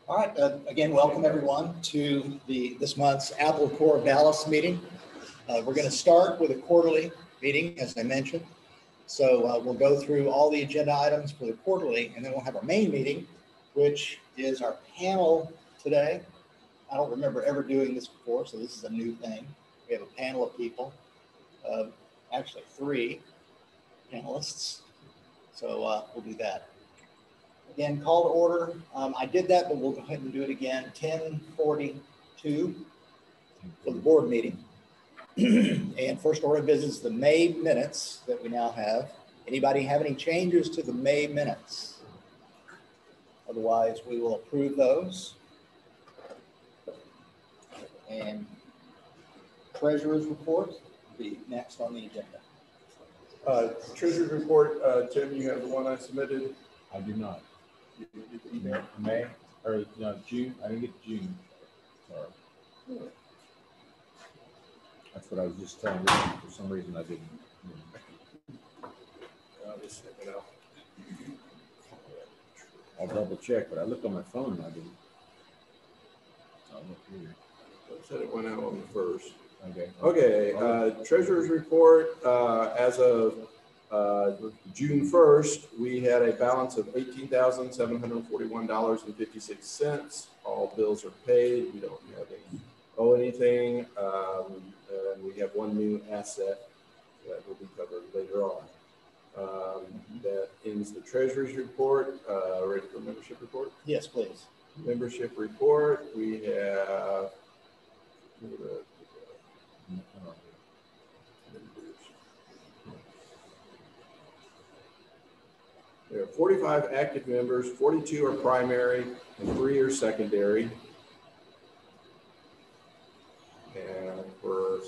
All right, again, welcome everyone to this month's Apple Core Dallas meeting. We're going to start with a quarterly meeting, as I mentioned. So we'll go through all the agenda items for the quarterly, and then we'll have our main meeting, which is our panel today. I don't remember ever doing this before, so this is a new thing. We have a panel of people, actually 3 panelists. So we'll do that. Again, call to order. I did that, but we'll go ahead and do it again. 10:42 for the board meeting. And first order of business, the May minutes that we now have. Anybody have any changes to the May minutes? Otherwise, we will approve those. And treasurer's report will be next on the agenda. Treasurer's report, Tim, you have the one I submitted? I do not. You get the email? May or no, June. I didn't get June. Sorry. That's what I was just telling you. For some reason, I didn't. I'll just check it out. I'll double check, but I looked on my phone and I didn't. I'll look here. I said it went out on the 1st. Okay. Okay. Treasurer's report as of June 1st, we had a balance of $18,741.56. All bills are paid. We don't owe anything. And we have one new asset that will be covered later on. That ends the treasurer's report. Ready for membership report? Yes, please. Membership report. We have there are 45 active members, 42 are primary, and 3 are secondary. And for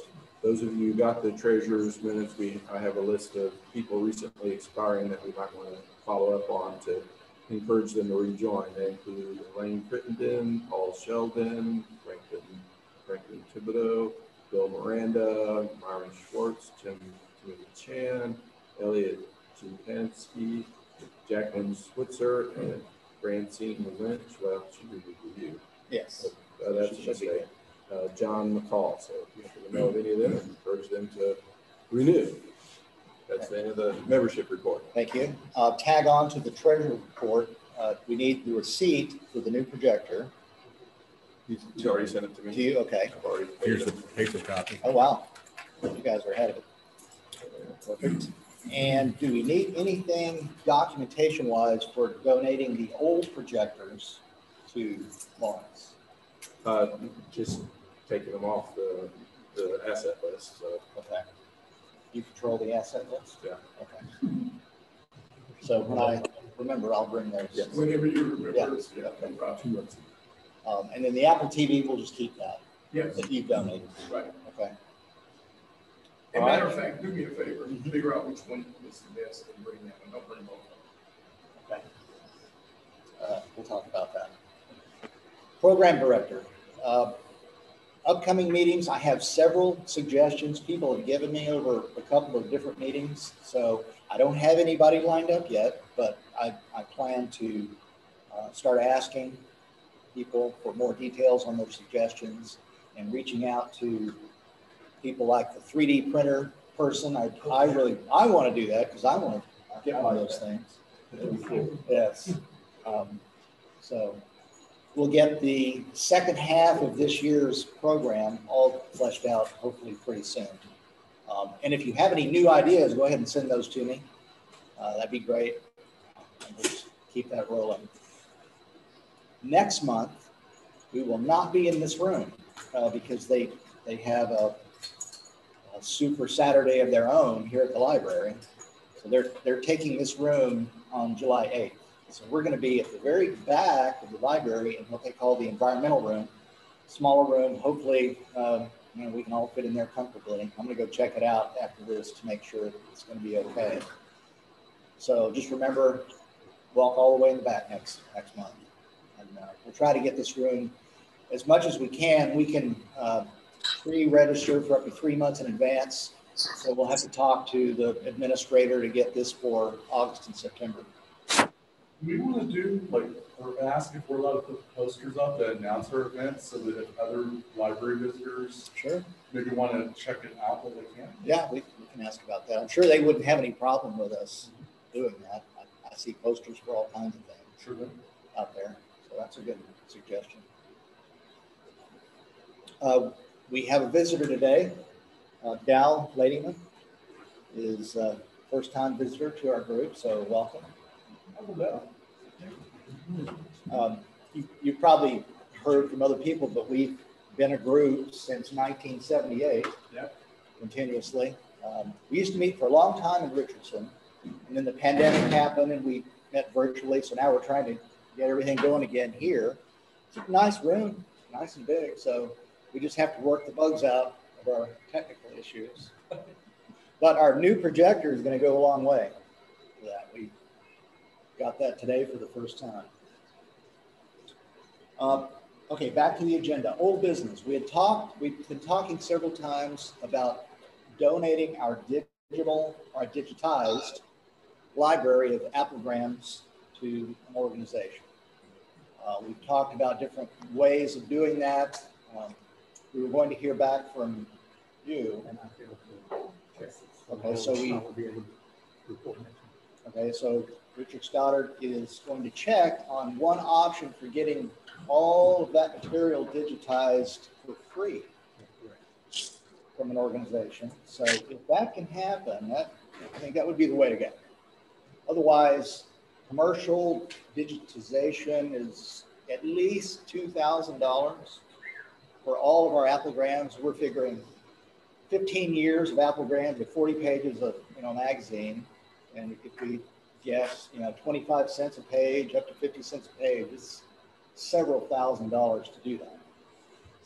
those of you who got the treasurer's minutes, I have a list of people recently expiring that we might want to follow up on to encourage them to rejoin. They include Elaine Crittenden, Paul Sheldon, Franklin Thibodeau, Bill Miranda, Myron Schwartz, Timothy Chan, Elliot Chimpansky, Jacqueline Switzer, and Francine Lynch. Well, she did with you. Yes. That's a mistake. John McCall. So if you happen to know of any of them, I encourage them to renew. That's the end of the membership report. Thank you. Tag on to the treasurer report. We need the receipt for the new projector. You already sent it to me. Do you? Okay. I've already paid Here's it. the paper copy. Oh, wow. You guys are ahead of it. Perfect. And do we need anything documentation-wise for donating the old projectors to Lawrence? Just taking them off the asset list. So. Okay. You control the asset list? Yeah. Okay. So when I remember, I'll bring those. Yes. Whenever you remember. Yeah. Okay. And then the Apple TV, we'll just keep that. Yes. That you've donated. Right. Okay. And matter of fact, do me a favor, figure out which one is the best and bring that one. Don't bring both of them. Okay. We'll talk about that. Program director. Upcoming meetings, I have several suggestions. People have given me over a couple of different meetings. So I don't have anybody lined up yet, but I plan to start asking people for more details on their suggestions and reaching out to people like the 3D printer person. I want to do that because I want to get one of those things. Yes. So we'll get the second half of this year's program all fleshed out hopefully pretty soon. And if you have any new ideas, go ahead and send those to me. That'd be great. And we'll just keep that rolling. Next month, we will not be in this room because they have a Super Saturday of their own here at the library. So they're taking this room on July 8th. So we're going to be at the very back of the library in what they call the environmental room, smaller room. Hopefully, we can all fit in there comfortably. I'm going to go check it out after this to make sure it's going to be okay. So just remember, walk all the way in the back next month. And we'll try to get this room as much as we can. We can pre-register for up to 3 months in advance. So we'll have to talk to the administrator to get this for August and September. Do we want to do, like, or ask if we're allowed to put posters up to announce our events so that if other library visitors Sure. maybe want to check it out, that they can? Yeah, we can ask about that. I'm sure they wouldn't have any problem with us doing that. I see posters for all kinds of things Sure do. out there, so that's a good suggestion. We have a visitor today. Dal Ladyman is a first-time visitor to our group, so welcome. You've probably heard from other people, but we've been a group since 1978, continuously. We used to meet for a long time in Richardson, and then the pandemic happened and we met virtually, so now we're trying to get everything going again here. It's a nice room, nice and big, so we just have to work the bugs out of our technical issues. But our new projector is going to go a long way for that. We got that today for the first time. Okay, back to the agenda. Old business. We've been talking several times about donating our digitized library of applegrams to an organization. We've talked about different ways of doing that. We were going to hear back from you. Okay, so Richard Stoddard is going to check on one option for getting all of that material digitized for free from an organization. So if that can happen, I think that would be the way to go. Otherwise, commercial digitization is at least $2,000 for all of our applegrams. We're figuring 15 years of applegrams with 40 pages of magazine, and if we guess 25 cents a page up to 50 cents a page, it's several $1,000s to do that.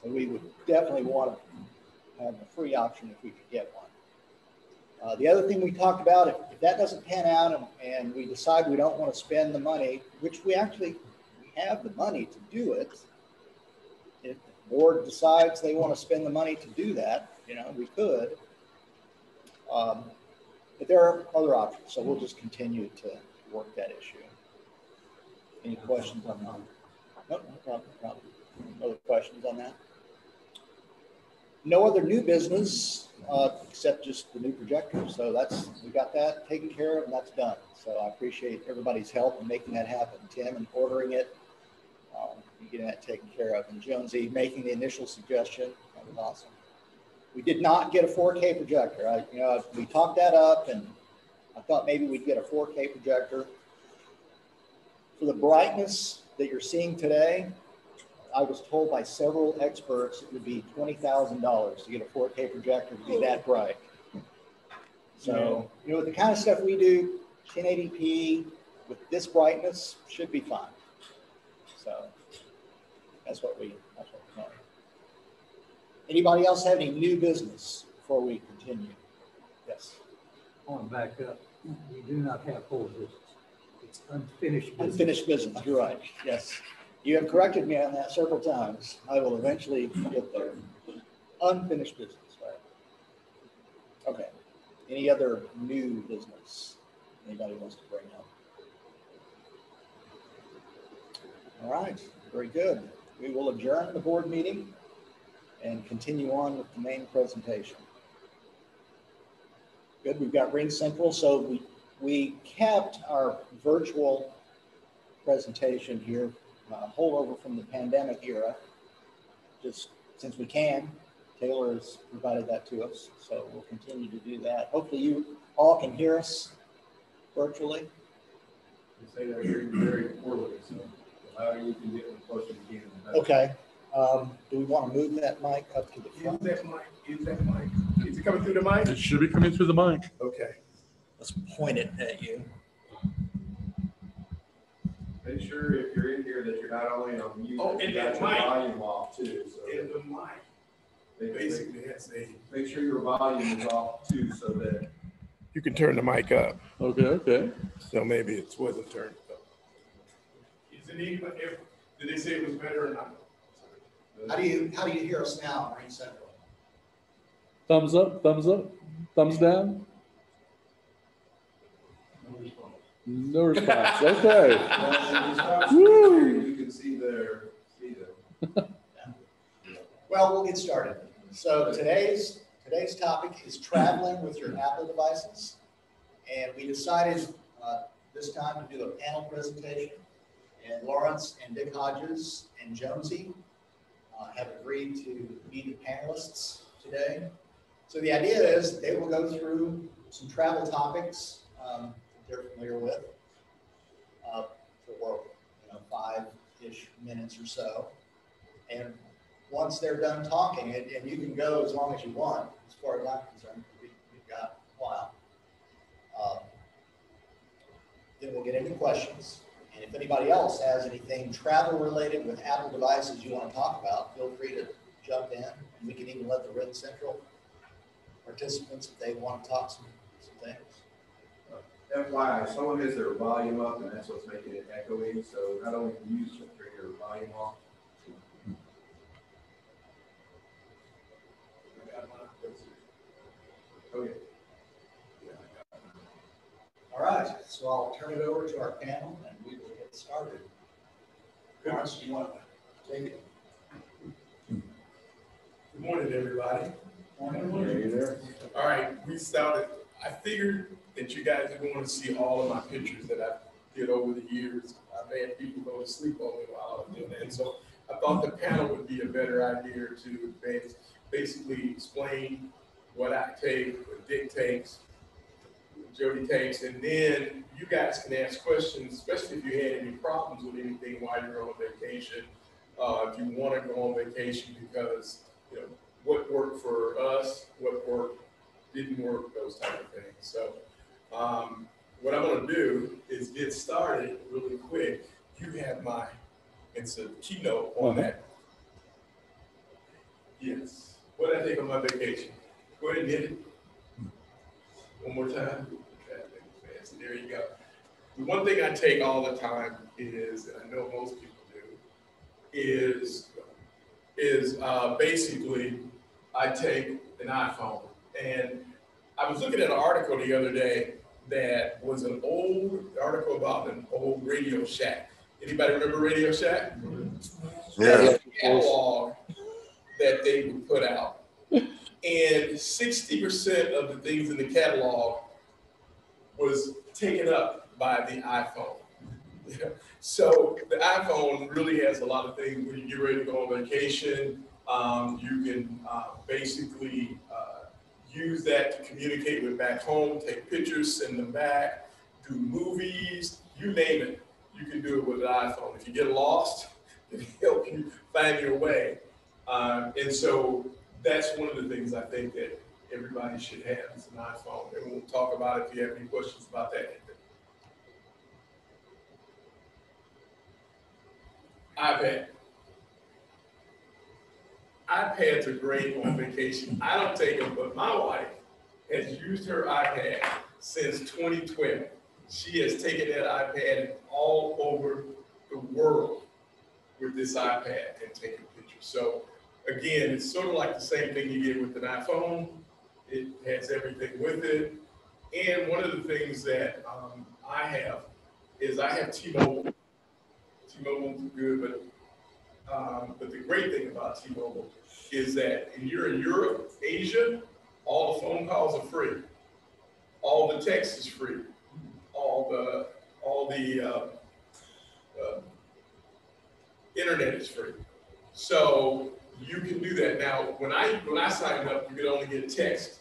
So we would definitely want to have a free option if we could get one. The other thing we talked about, if that doesn't pan out and we decide we don't want to spend the money, which we have the money to do it, if the board decides they want to spend the money to do that, we could. But there are other options, so we'll just continue to work that issue. Any questions on that? No problem. Other questions on that? No other new business except just the new projector. So we got that taken care of and that's done. So I appreciate everybody's help in making that happen. Tim and ordering it, getting that taken care of, and Jonesy making the initial suggestion. That was awesome. We did not get a 4K projector. We talked that up, and I thought maybe we'd get a 4K projector. For the brightness that you're seeing today, I was told by several experts it would be $20,000 to get a 4K projector to be that bright. So, the kind of stuff we do, 1080p with this brightness should be fine. So that's what we know. Anybody else have any new business before we continue? Yes. I want to back up. We do not have whole business. It's unfinished business. Unfinished business, you're right. Yes. You have corrected me on that several times. I will eventually get there. Unfinished business, right? Okay. Any other new business anybody wants to bring up? All right. Very good. We will adjourn the board meeting and continue on with the main presentation. Good, we've got Ring Central. So we kept our virtual presentation here, holdover from the pandemic era, just since we can. Taylor has provided that to us, so we'll continue to do that. Hopefully you all can hear us virtually. You say that very poorly, so the louder you can get, the closer you can. Okay. Do we want to move that mic up to the front? Use that mic. Is it coming through the mic? It should be coming through the mic. Okay. Let's point it at you. Make sure if you're in here that you're not only on mute, Oh, but you and got that your mic. volume off too. So And the mic basically has a. make sure your volume is off too, so that You can turn the mic up. Okay. So maybe it wasn't turned up. Is it even? Did they say it was better or not? How do you hear us now, Ring Central? Thumbs up, thumbs down. No response. Okay. You can see them. Well, we'll get started. So today's topic is traveling with your Apple devices. And we decided this time to do a panel presentation. And Lawrence and Dick Hodges and Jonesy have agreed to be the panelists today. So the idea is they will go through some travel topics that they're familiar with for 5-ish minutes or so. And once they're done talking, and you can go as long as you want, as far as I'm concerned, we've got a while. Then we'll get into questions. And if anybody else has anything travel related with Apple devices you want to talk about, feel free to jump in. And we can even let the Red Central participants, if they want to talk some things. FYI, someone has their volume up, and that's what's making it echoing. So not only mute, but turn your volume off. Okay. All right, so I'll turn it over to our panel and we will get started. Lawrence, you want to take it? Good morning, everybody. Hey there. All right, we started. I figured that you guys are going to see all of my pictures that I did over the years. I've had people go to sleep on me while I was doing that. So I thought the panel would be a better idea to basically explain what I take, what Dick takes, what Jody takes, and then you guys can ask questions, especially if you had any problems with anything while you're on vacation. If you want to go on vacation because, what worked for us, what didn't work, those type of things. So what I'm going to do is get started really quick. You have it's a keynote on that. Yes. What did I take on my vacation? Go ahead and hit it. One more time. Okay, there you go. The one thing I take all the time is, and I know most people do, is basically I take an iPhone. And I was looking at an article the other day that was an old article about an old Radio Shack. Anybody remember Radio Shack? Yeah. Catalog that they would put out. And 60% of the things in the catalog was taken up by the iPhone. So the iPhone really has a lot of things. When you get ready to go on vacation, you can basically use that to communicate with back home, take pictures, send them back, do movies, you name it. You can do it with an iPhone. If you get lost, it can help you find your way. And so that's one of the things I think that everybody should have is an iPhone. And we'll talk about it if you have any questions about that. iPad. iPads are great on vacation. I don't take them, but my wife has used her iPad since 2012. She has taken that iPad all over the world with this iPad and taking pictures. So again, it's sort of like the same thing you get with an iPhone. It has everything with it. And one of the things that I have is I have T-Mobile. T-Mobile's good, but the great thing about T-Mobile is that if you're in Europe, Asia, all the phone calls are free. All the text is free. All the internet is free. So you can do that. Now, when I signed up, you could only get text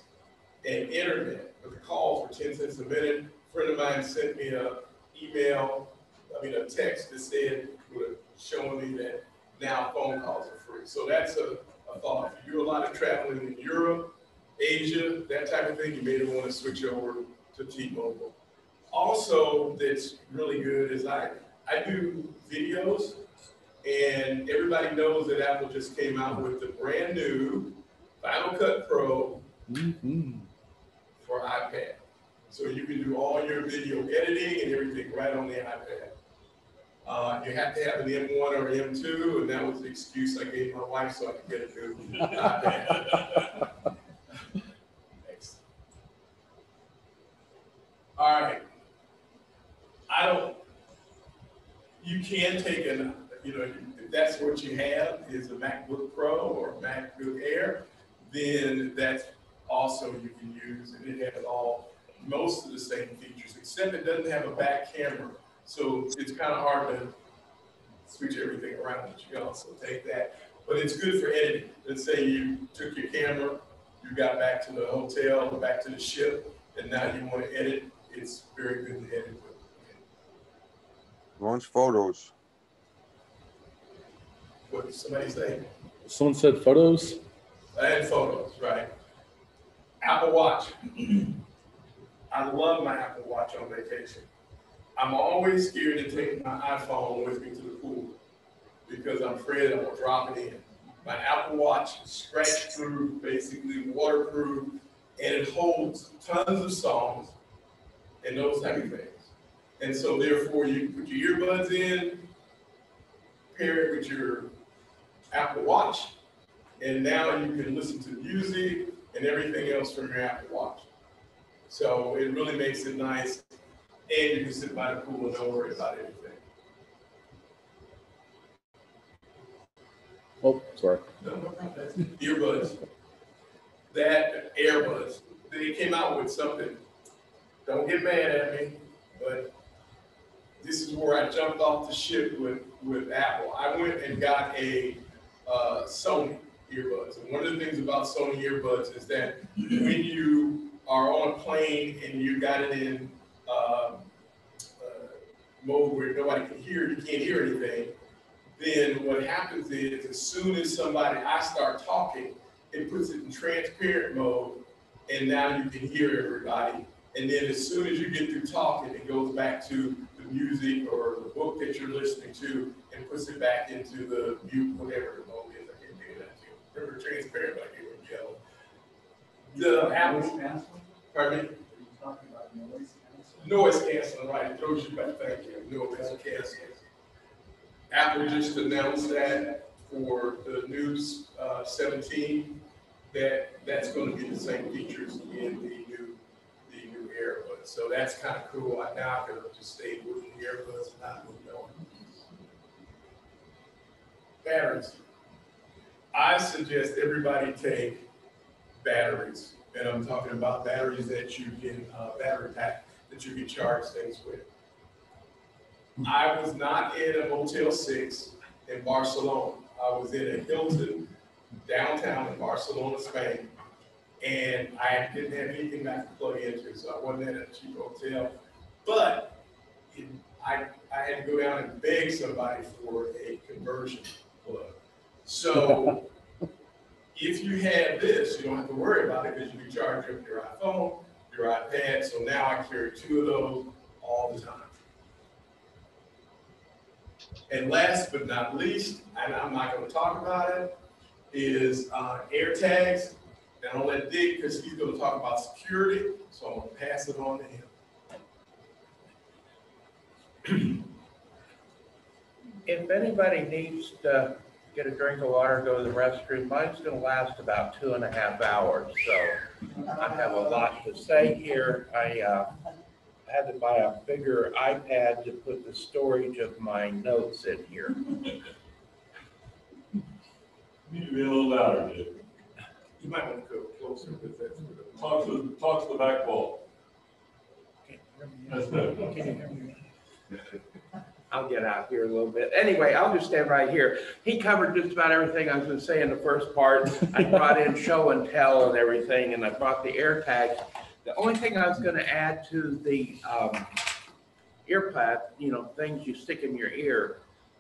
and internet, but the calls were 10 cents a minute. A friend of mine sent me a text that said, showing me that now phone calls are free. So that's a thought. If you do a lot of traveling in Europe, Asia, that type of thing, you may want to switch over to T-Mobile. Also, that's really good is I do videos, and everybody knows that Apple just came out with the brand new Final Cut Pro for iPad. So you can do all your video editing and everything right on the iPad. You have to have an M1 or M2, and that was the excuse I gave my wife so I could get a new iPad. Next. All right. You can take if that's what you have is a MacBook Pro or MacBook Air, then that's also you can use, and it has most of the same features, except it doesn't have a back camera. So it's kind of hard to switch everything around, but you can also take that. But it's good for editing. Let's say you took your camera, you got back to the hotel, or back to the ship, and now you want to edit. It's very good to edit with. Launch photos. What did somebody say? Someone said photos? And photos, right. Apple Watch. I love my Apple Watch on vacation. I'm always scared to take my iPhone with me to the pool because I'm afraid I'm gonna drop it in. My Apple Watch is scratch through, basically waterproof, and it holds tons of songs and those type of things. And so therefore you put your earbuds in, pair it with your Apple Watch, and now you can listen to music and everything else from your Apple Watch. So it really makes it nice, and you can sit by the pool and don't worry about anything. Oh, sorry. No problem. Earbuds, that AirBuds, they came out with something. Don't get mad at me, but this is where I jumped off the ship with Apple. I went and got a Sony earbuds. And one of the things about Sony earbuds is that when you are on a plane and you got it in mode where nobody can hear, you can't hear anything, then what happens is as soon as I start talking, it puts it in transparent mode, and now you can hear everybody. And then as soon as you get through talking, it goes back to the music or the book that you're listening to and puts it back into the mute, whatever the mode is. I can't think of that too. Remember transparent, but I can't yellow. The Apple, pardon me? Are you talking about noise canceling? Noise canceling, right? It throws you back. Thank you. Noise canceling. Apple just announced that for the new 17, that's going to be the same features in the new AirBuds. So that's kind of cool. Now I can just stay with the AirBuds and not move on. Batteries. I suggest everybody take batteries, and I'm talking about batteries that you can battery pack that you can charge things with. I was not in a Motel 6 in Barcelona. I was in a Hilton downtown in Barcelona, Spain, and I didn't have anything I could plug into, so I wasn't at a cheap hotel. But I had to go down and beg somebody for a conversion plug. So if you have this, you don't have to worry about it because you can charge up your iPhone, your iPad. So now I carry 2 of those all the time. And last but not least, and I'm not going to talk about it, is AirTags. And I'll let Dick, because he's going to talk about security, so I'm going to pass it on to him. If anybody needs to get a drink of water, go to the restroom, mine's going to last about 2.5 hours. So I have a lot to say here. I had to buy a bigger iPad to put the storage of my notes in here. You need to be a little louder, dude. You might want to go closer because that's Talk to the back wall. That's better. Can you hear me? I'll get out here a little bit. Anyway, I'll just stand right here. He covered just about everything I was going to say in the first part. I brought in show and tell and everything, and I brought the AirTags. The only thing I was going to add to the earpod, things you stick in your ear,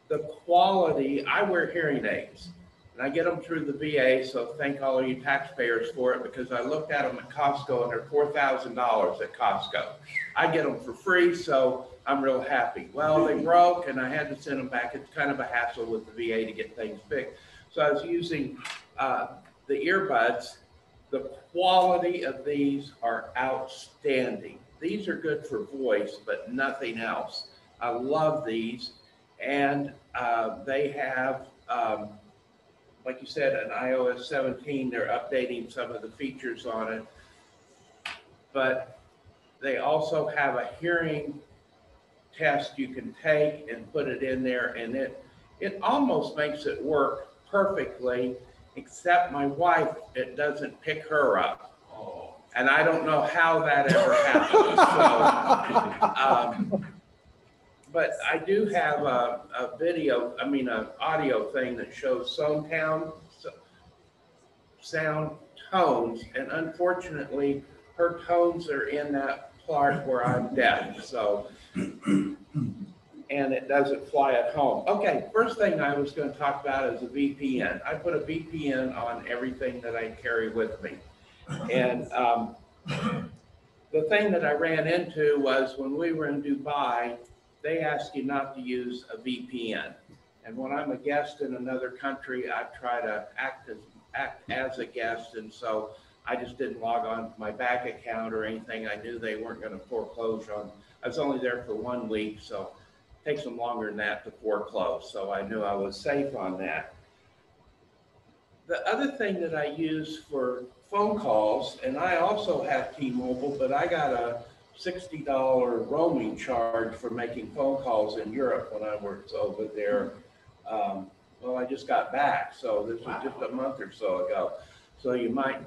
the quality, I wear hearing aids. And I get them through the VA, so thank all of you taxpayers for it, because I looked at them at Costco and they're $4,000 at Costco. I get them for free, so I'm real happy. Well, they broke and I had to send them back. It's kind of a hassle with the VA to get things fixed. So I was using the earbuds. The quality of these are outstanding. These are good for voice, but nothing else. I love these. And they have, like you said, an iOS 17, they're updating some of the features on it, but they also have a hearing test you can take and put it in there, and it almost makes it work perfectly, except my wife, it doesn't pick her up. Oh. And I don't know how that ever happens. So, but I do have a video, I mean, an audio thing that shows sound tones, and unfortunately, her tones are in that part where I'm deaf. So, and it doesn't fly at home. Okay, first thing I was going to talk about is a VPN. I put a VPN on everything that I carry with me. And the thing that I ran into was when we were in Dubai, they ask you not to use a VPN. And when I'm a guest in another country, I try to act as a guest. And so I just didn't log on to my bank account or anything. I knew they weren't going to foreclose on. I was only there for 1 week, so it takes them longer than that to foreclose. So I knew I was safe on that. The other thing that I use for phone calls, and I also have T-Mobile, but I got a $60 roaming charge for making phone calls in Europe when I worked over there. Well, I just got back, so this was just a month or so ago. So you might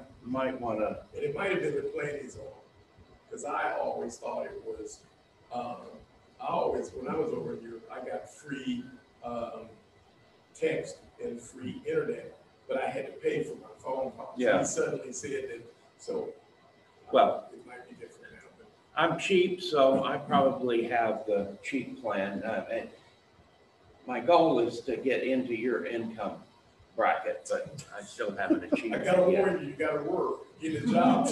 want to. And it might have been the planning zone, because I always thought it was. When I was over in Europe, I got free text and free internet, but I had to pay for my phone calls. Yeah. He suddenly said that, so. Well, it might be different now. But I'm cheap, so I probably have the cheap plan. And my goal is to get into your income bracket, but I still haven't achieved I it gotta yet. warn you, you gotta work, get a job.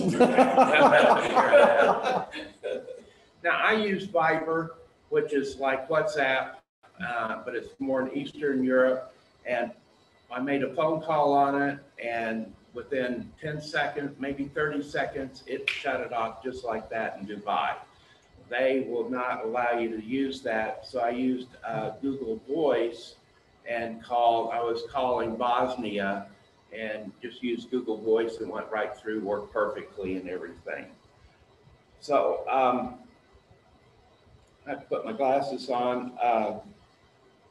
Now, I use Viber, which is like WhatsApp, but it's more in Eastern Europe. And I made a phone call on it, and within 10 seconds, maybe 30 seconds, it shut it off just like that in Dubai. They will not allow you to use that. So I used Google Voice and I was calling Bosnia and just used Google Voice and went right through, worked perfectly and everything. So I have to put my glasses on.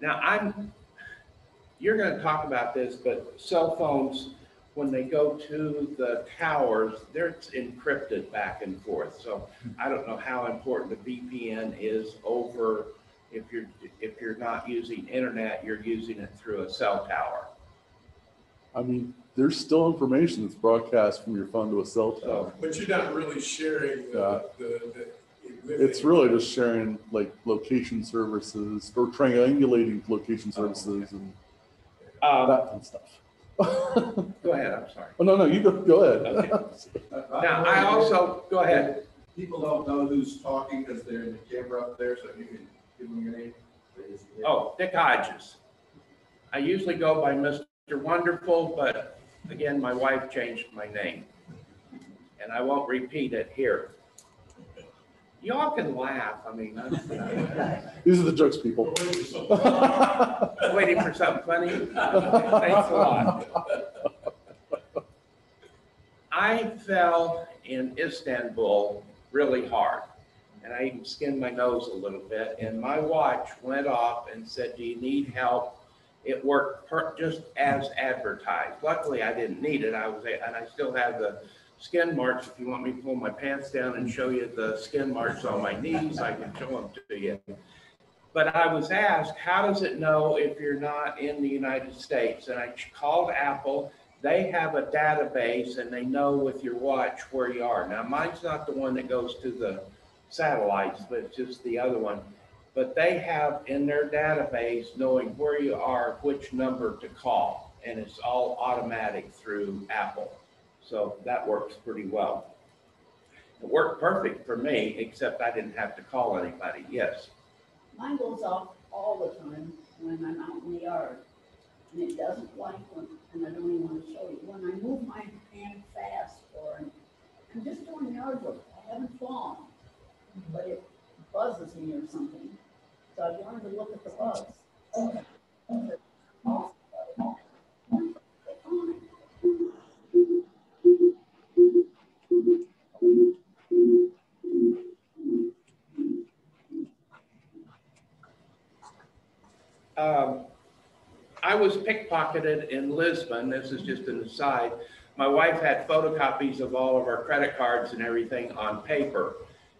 Now you're going to talk about this, but cell phones, when they go to the towers, they're encrypted back and forth. So I don't know how important the VPN is over if you're not using internet, you're using it through a cell tower. I mean, there's still information that's broadcast from your phone to a cell tower. But you're not really sharing It's really just sharing like location services or triangulating location services and that kind of stuff. Go ahead, I'm sorry. Oh, no, you go ahead. Okay. Now, I also, go ahead. People don't know who's talking because they're in the camera up there, so if you can give them your name. Oh, Dick Hodges. I usually go by Mr. Wonderful, but again, my wife changed my name. And I won't repeat it here. Y'all can laugh. I mean, These are the jokes, people. Waiting for something funny? Thanks a lot. I fell in Istanbul really hard, and I even skinned my nose a little bit, and my watch went off and said, "Do you need help?" It worked just as advertised. Luckily, I didn't need it. And I still have the skin marks. If you want me to pull my pants down and show you the skin marks on my knees, I can show them to you. But I was asked, how does it know if you're not in the United States? And I called Apple. They have a database, and they know with your watch where you are. Now, mine's not the one that goes to the satellites, but it's just the other one. But they have in their database knowing where you are, which number to call. And it's all automatic through Apple. So that works pretty well. It worked perfect for me, except I didn't have to call anybody. Yes. Mine goes off all the time when I'm out in the yard. And it doesn't like when, and I don't even want to show you, when I move my hand fast or I'm just doing yard work. I haven't fallen, but it buzzes me or something. So I wanted to look at the buzz. I was pickpocketed in Lisbon. This is just an aside. My wife had photocopies of all of our credit cards and everything on paper.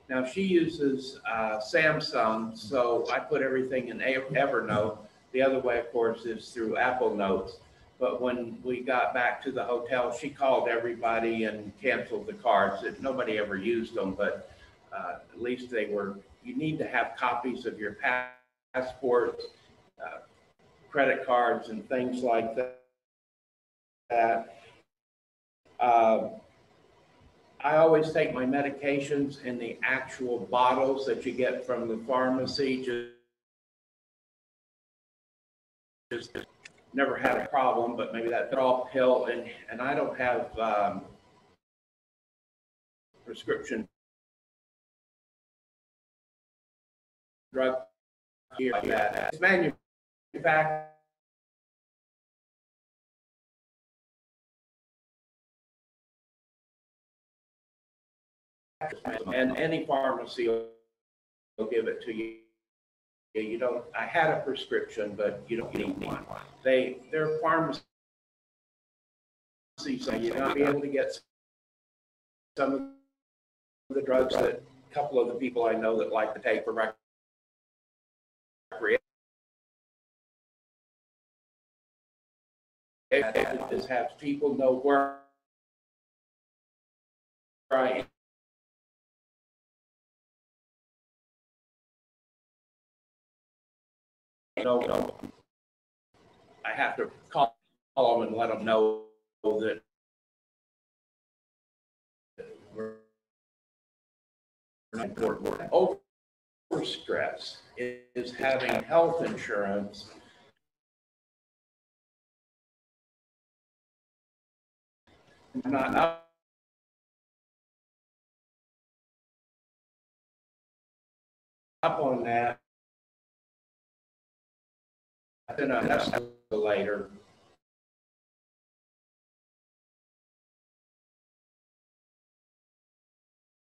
Now she uses Samsung, so I put everything in Evernote. The other way, of course, is through Apple Notes. But when we got back to the hotel, she called everybody and canceled the cards. Nobody ever used them, but at least they were, you need to have copies of your passport, credit cards, and things like that. I always take my medications in the actual bottles that you get from the pharmacy. Just never had a problem, but maybe that draw pill, and I don't have prescription drug here that it's manufactured. And any pharmacy will give it to you. You don't, I had a prescription, but you don't need one. Their pharmacies say you're not be able to get some of the drugs that a couple of the people I know that like to take for recreation. Just have people know where I am. I have to call them and let them know that we're overstress is having health insurance not up on that. Then an escalator.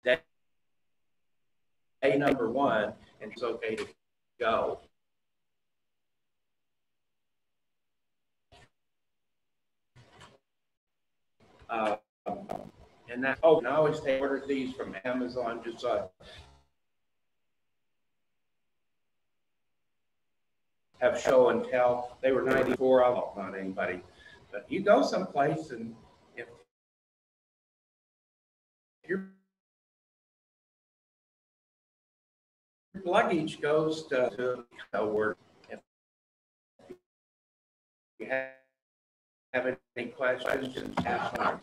Day number one, and it's okay to go. And that, oh, and I always order these from Amazon, just have show and tell. They were 94. I don't know anybody, but you go someplace, and if your luggage goes to work, if you have any questions, just ask them.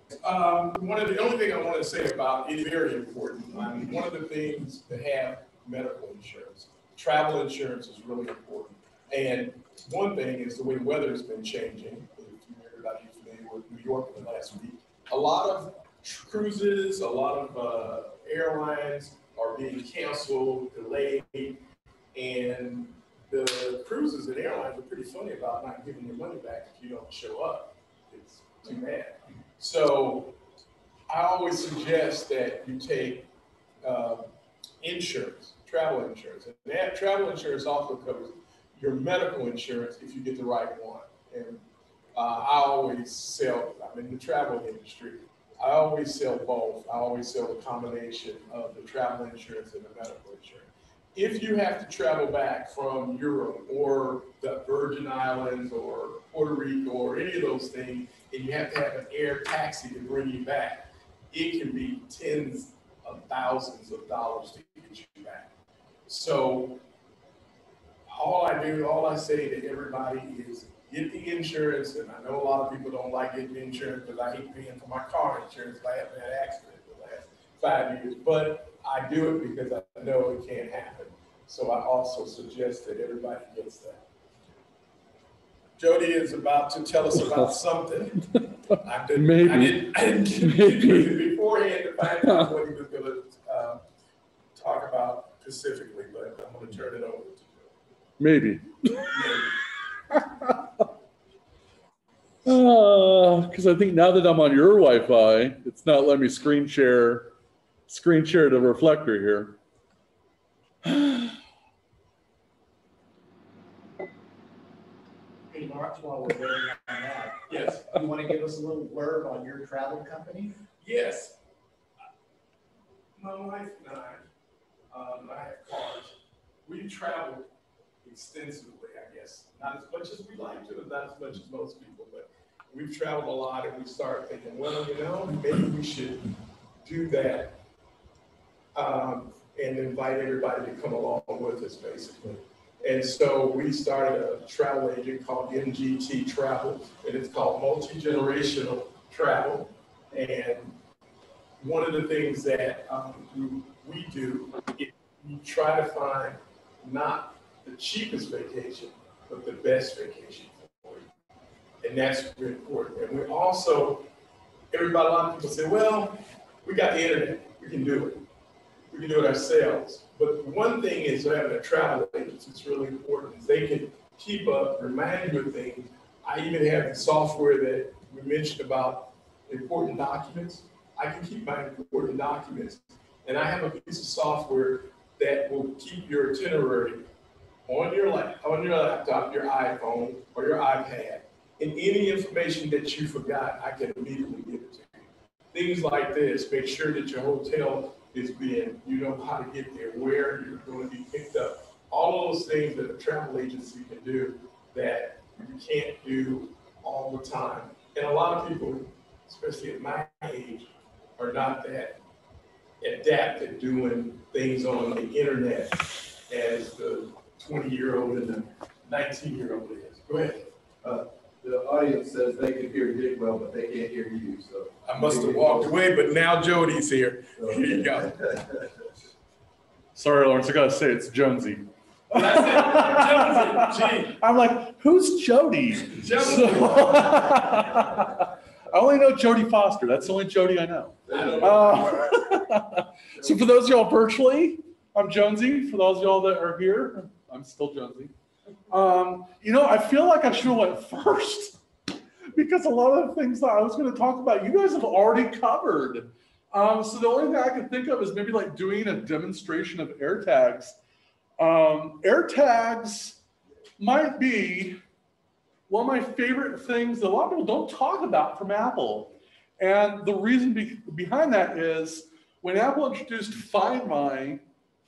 The only thing I want to say about it is very important. One of the things to have medical insurance, travel insurance is really important. And one thing is the way the weather has been changing. If everybody's familiar with New York in the last week, a lot of cruises, a lot of airlines are being canceled, delayed, and the cruises and airlines are pretty funny about not giving your money back if you don't show up. It's too bad. So I always suggest that you take insurance, travel insurance. And that travel insurance also covers your medical insurance if you get the right one. And I always sell, I'm in the travel industry, I always sell both. I always sell a combination of the travel insurance and the medical insurance. If you have to travel back from Europe or the Virgin Islands or Puerto Rico or any of those things, and you have to have an air taxi to bring you back, it can be tens of thousands of dollars to get you back. So all I say to everybody is get the insurance. And I know a lot of people don't like getting insurance because I hate paying for my car insurance if I haven't had an accident in the last 5 years. But I do it because I know it can't happen. So I also suggest that everybody gets that. Jody is about to tell us about something. I didn't beforehand to find out what he was going to talk about specifically, but I'm going to turn it over to you. Maybe. Because I think now that I'm on your Wi-Fi, it's not letting me screen share the reflector here. Hey, Lawrence, while we're waiting on that, Yes. you want to give us a little blurb on your travel company? Yes. My wife and I have cars. We travel extensively, I guess. Not as much as we like to, not as much as most people, but we've traveled a lot, and we start thinking, well, you know, maybe we should do that and invite everybody to come along with us, basically. And so we started a travel agent called MGT Travel, and it's called Multi-Generational Travel. And one of the things that we do is we try to find not the cheapest vacation, but the best vacation for you. And that's really important. And we also, a lot of people say, well, we got the internet, we can do it. We can do it ourselves. But one thing is having a travel agent, it's really important, is they can keep up, remind you of things. I even have the software that we mentioned about important documents. I can keep my important documents. And I have a piece of software that will keep your itinerary on your laptop, your iPhone, or your iPad. And any information that you forgot, I can immediately give it to you. Things like this, make sure that your hotel is being, you know how to get there, where you're going to be picked up. All of those things that a travel agency can do that you can't do all the time. And a lot of people, especially at my age, are not that adept at doing things on the internet as the 20-year-old and the 19-year-old is. Go ahead. The audience says they can hear Dick well, but they can't hear you, so. I must have walked away, but now Jody's here. Here you go. Sorry, Lawrence, I gotta say it's Jonesy. That's it, Jonesy. I'm like, who's Jody? Jonesy. I only know Jodie Foster. That's the only Jody I know. So for those of y'all virtually, I'm Jonesy. For those of y'all that are here, I'm still Jonesy. You know, I feel like I should have went first because a lot of the things that I was going to talk about, you guys have already covered. So the only thing I can think of is maybe like doing a demonstration of AirTags. AirTags might be one of my favorite things that a lot of people don't talk about from Apple. And the reason behind that is when Apple introduced Find My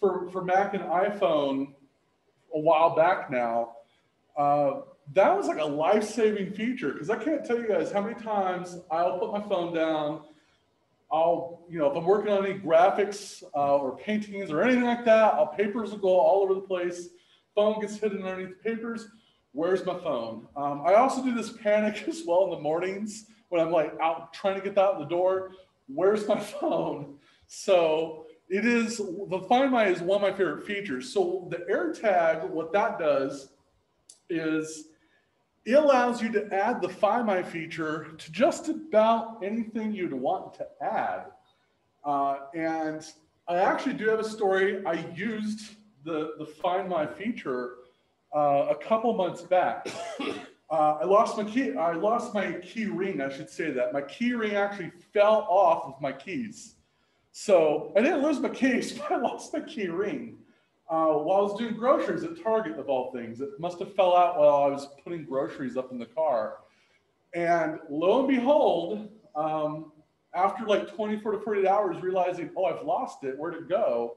for Mac and iPhone a while back now, that was like a life-saving feature because I can't tell you guys how many times I'll put my phone down. I'll, you know, if I'm working on any graphics or paintings or anything like that, papers will go all over the place. Phone gets hidden underneath the papers. Where's my phone? I also do this panic as well in the mornings when I'm like out trying to get out the door. Where's my phone? So it is, the Find My is one of my favorite features. So the AirTag, what that does is it allows you to add the Find My feature to just about anything you'd want to add. And I actually do have a story. I used the Find My feature a couple months back. I lost my key ring, I should say that. My key ring actually fell off of my keys. So I didn't lose my keys, but I lost my key ring. While I was doing groceries at Target, of all things. It must have fell out while I was putting groceries up in the car. And lo and behold, after like 24 to 48 hours, realizing, oh, I've lost it, where'd it go?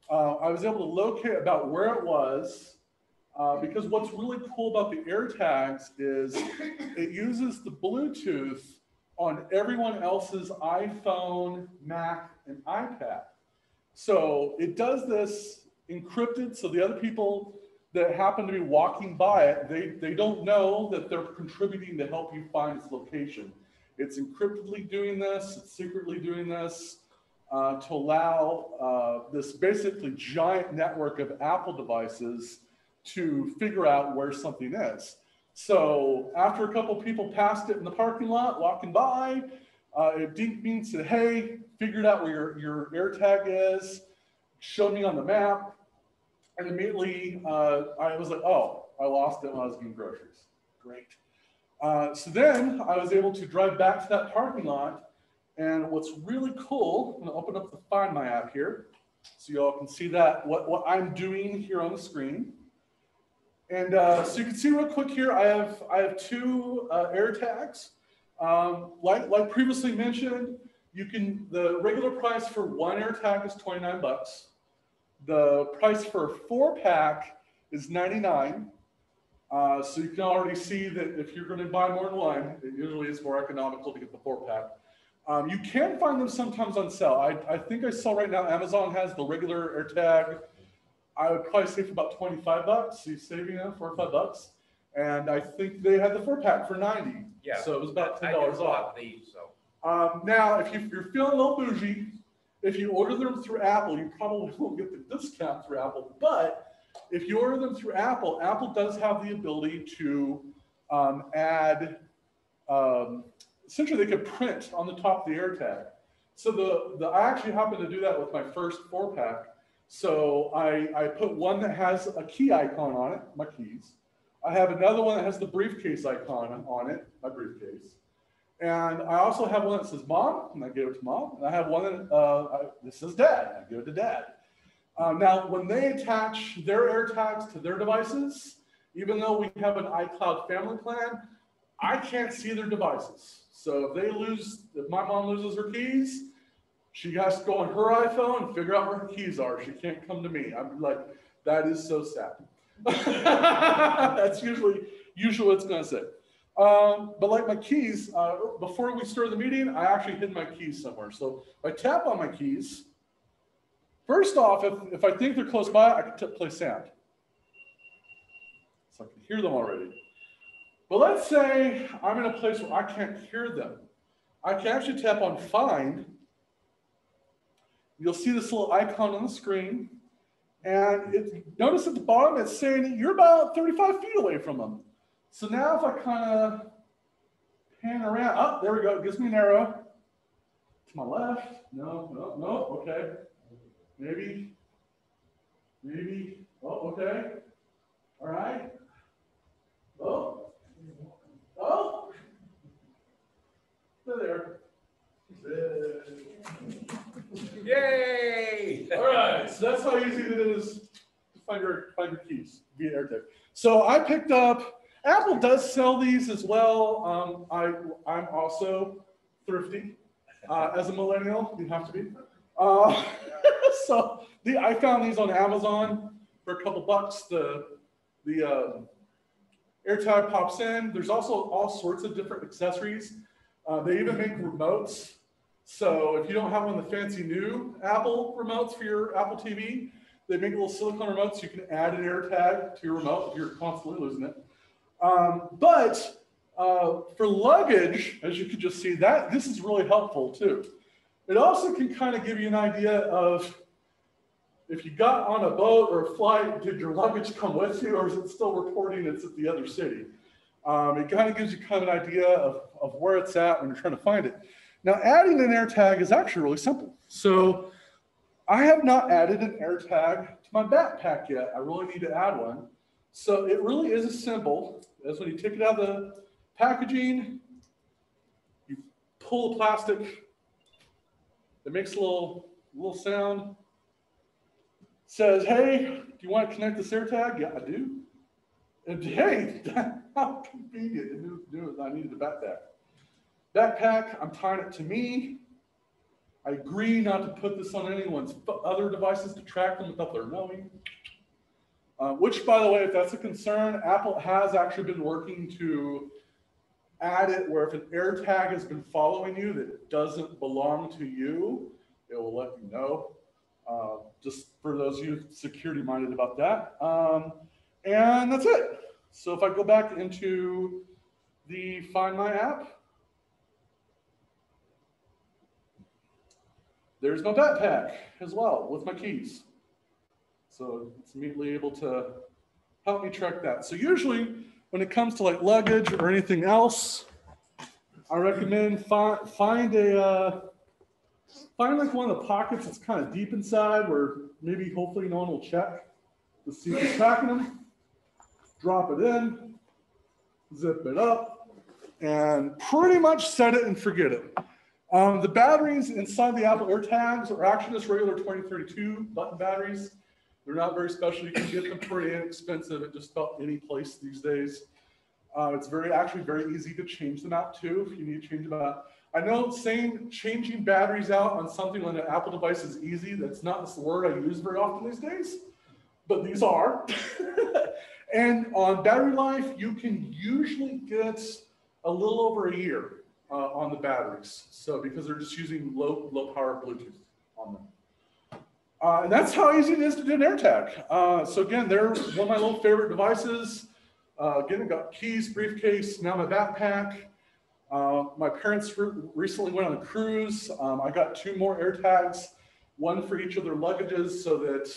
I was able to locate about where it was, because what's really cool about the AirTags is it uses the Bluetooth on everyone else's iPhone, Mac, and iPad. So it does this encrypted, so the other people that happen to be walking by it, they don't know that they're contributing to help you find its location. It's encryptedly doing this, it's secretly doing this to allow this basically giant network of Apple devices to figure out where something is. So after a couple people passed it in the parking lot, walking by, it dinged me and said, hey, figured out where your AirTag is, showed me on the map, and immediately I was like, oh, I lost it when I was getting groceries. Great. So then I was able to drive back to that parking lot, and what's really cool, I'm gonna open up the Find My app here, so y'all can see that, what I'm doing here on the screen. And so you can see real quick here, I have two air tags. Like previously mentioned, the regular price for one air tag is 29 bucks. The price for a 4-pack is 99. So you can already see that if you're going to buy more than one, it usually is more economical to get the 4-pack. You can find them sometimes on sale. I think I saw right now Amazon has the regular air tag. I would probably say for about 25 bucks. So you're saving them 4 or 5 bucks. And I think they had the 4-pack for 90. Yeah. So it was about $10 I just off. bought these, so. Now, if you're feeling a little bougie, if you order them through Apple, you probably won't get the discount through Apple. But if you order them through Apple, Apple does have the ability to add, essentially they could print on the top of the air tag. So I actually happened to do that with my first 4-pack. So I put one that has a key icon on it, my keys. I have another one that has the briefcase icon on it, my briefcase. And I also have one that says Mom, and I give it to Mom. And I have one that this says Dad, and I give it to Dad. Now, when they attach their air tags to their devices, even though we have an iCloud family plan, I can't see their devices. So if my mom loses her keys, she has to go on her iPhone and figure out where her keys are. She can't come to me. I'm like, that is so sad. That's usually what it's going to say. But like my keys, before we started the meeting, I actually hid my keys somewhere. So if I tap on my keys, first off, if I think they're close by, I can play sound. So I can hear them already. But let's say I'm in a place where I can't hear them. I can actually tap on Find. You'll see this little icon on the screen. And notice at the bottom, it's saying you're about 35 feet away from them. So now if I kind of pan around, oh, there we go. It gives me an arrow to my left. No, okay. Maybe. Oh, okay. All right. Oh. There. Yay! All right, so that's how easy it is to find your keys via AirTag. So I picked up, Apple does sell these as well. I'm also thrifty. As a millennial, you have to be. So I found these on Amazon for a couple bucks. The AirTag pops in. There's also all sorts of different accessories. They even make remotes. So if you don't have one of the fancy new Apple remotes for your Apple TV, they make little silicone remotes so you can add an AirTag to your remote if you're constantly losing it. But for luggage, as you can just see, this is really helpful too. It also can kind of give you an idea of if you got on a boat or a flight, did your luggage come with you, or is it still reporting it's at the other city? It kind of gives you kind of an idea of where it's at when you're trying to find it. Now, adding an AirTag is actually really simple. So I have not added an AirTag to my backpack yet. I really need to add one. So it really is as simple as when you take it out of the packaging, you pull the plastic, it makes a little sound, says, hey, do you want to connect this AirTag? Yeah, I do. And hey, how convenient. I needed a backpack. Backpack, I'm tying it to me. I agree not to put this on anyone's other devices to track them without their knowing. Which, by the way, if that's a concern, Apple has actually been working to add it where if an AirTag has been following you that doesn't belong to you, it will let you know. Just for those of you security minded about that. And that's it. So if I go back into the Find My app, there's my backpack as well with my keys. So it's immediately able to help me track that. So usually when it comes to like luggage or anything else, I recommend find like one of the pockets that's kind of deep inside where maybe hopefully no one will check to see if you're tracking them. Drop it in, zip it up, and pretty much set it and forget it. The batteries inside the Apple AirTags are actually just regular 2032 button batteries. They're not very special. You can get them pretty inexpensive at just about any place these days. It's actually very easy to change them out too if you need to change them out. I know saying changing batteries out on something like an Apple device is easy. That's not the word I use very often these days, but these are. And on battery life, you can usually get a little over a year on the batteries. So because they're just using low power Bluetooth on them. And that's how easy it is to do an AirTag. So again, they're one of my little favorite devices. Again, I got keys, briefcase, now my backpack. My parents recently went on a cruise. I got 2 more AirTags, one for each of their luggages so that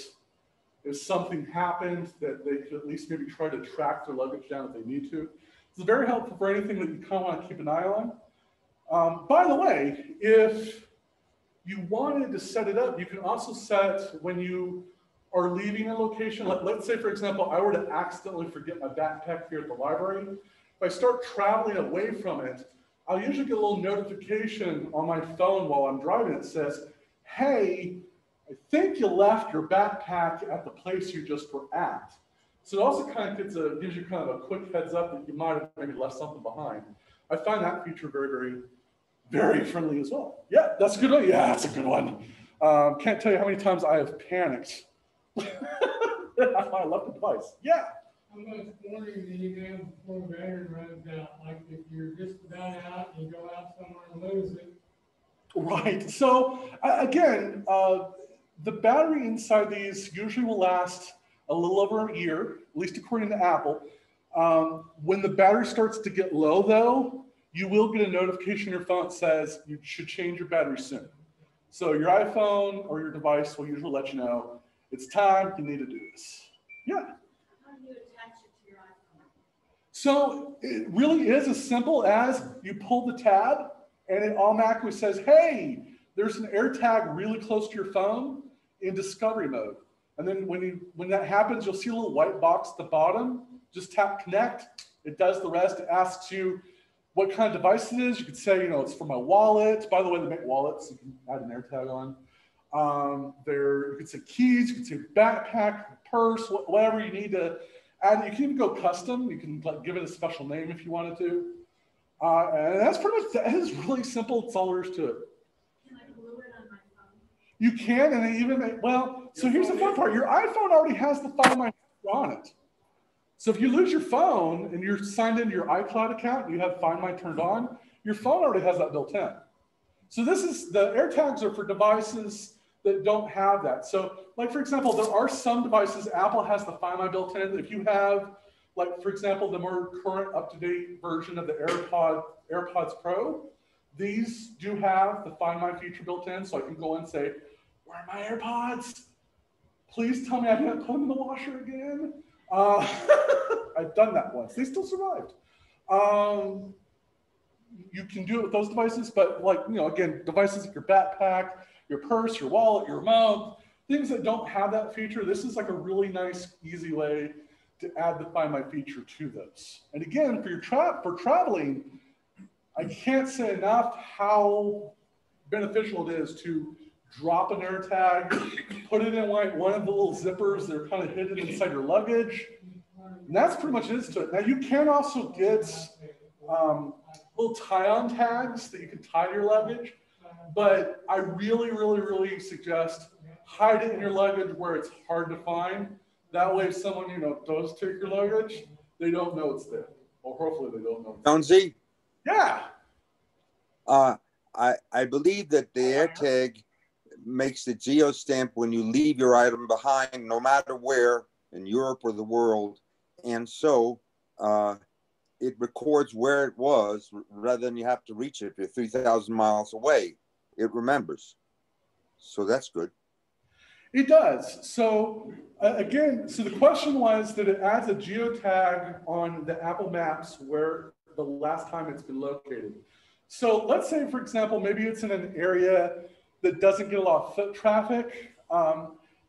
if something happened, that they could at least maybe try to track their luggage down if they need to. It's very helpful for anything that you kind of want to keep an eye on. By the way, if you wanted to set it up, you can also set when you are leaving a location. Let's say, for example, I were to accidentally forget my backpack here at the library. If I start traveling away from it, I'll usually get a little notification on my phone while I'm driving that says, hey, I think you left your backpack at the place you just were at. So it also kind of gives you kind of a quick heads up that you might have maybe left something behind. I find that feature very, very, very friendly as well. Yeah, that's a good one. Yeah, that's a good one. Can't tell you how many times I have panicked. I left the device. Yeah. I'm just wondering that you have before the battery runs out, like if you're just about out and you go out somewhere and lose it. Right. So again, the battery inside these usually will last a little over a year, at least according to Apple. When the battery starts to get low, though, you will get a notification on your phone that says you should change your battery soon. So your iPhone or your device will usually let you know it's time, you need to do this. Yeah. How do you attach it to your iPhone? So it really is as simple as you pull the tab and it automatically says, hey, there's an AirTag really close to your phone in discovery mode. And then when that happens, you'll see a little white box at the bottom. Just tap connect. It does the rest. It asks you what kind of device it is. You could say, it's for my wallet. By the way, they make wallets. You can add an AirTag on. You could say keys. You could say backpack, purse, whatever you need to add. You can even go custom. You can give it a special name if you wanted to. And that's pretty much, that is really simple. That's all there is to it. Can I glue it on my phone? You can, and they even, so here's the fun part. Your iPhone already has the Find My feature on it. So if you lose your phone and you're signed into your iCloud account, and you have Find My turned on, your phone already has that built in. So the AirTags are for devices that don't have that. So like, for example, there are some devices, Apple has the Find My built in. If you have, like, for example, the more current up-to-date version of the AirPods Pro, these do have the Find My feature built in. So I can go and say, where are my AirPods? Please tell me I didn't put them in the washer again. I've done that once. They still survived. You can do it with those devices, but again, devices like your backpack, your purse, your wallet, your remote, things that don't have that feature, this is like a really nice, easy way to add the Find My feature to those. And again, for traveling, I can't say enough how beneficial it is to drop an AirTag, put it in one of the little zippers that are kind of hidden inside your luggage. And that's pretty much it to it. Now you can also get little tie-on tags that you can tie to your luggage, but I really, really, really suggest hide it in your luggage where it's hard to find. That way if someone, does take your luggage, they don't know it's there. Or hopefully they don't know. Jonesy? Yeah. I believe that the AirTag makes the geostamp when you leave your item behind, no matter where, in Europe or the world. And so it records where it was rather than you have to reach it if you're 3,000 miles away. It remembers. So that's good. It does. So again, the question was that it adds a geotag on the Apple Maps where the last time it's been located. So let's say, for example, maybe it's in an area that doesn't get a lot of foot traffic.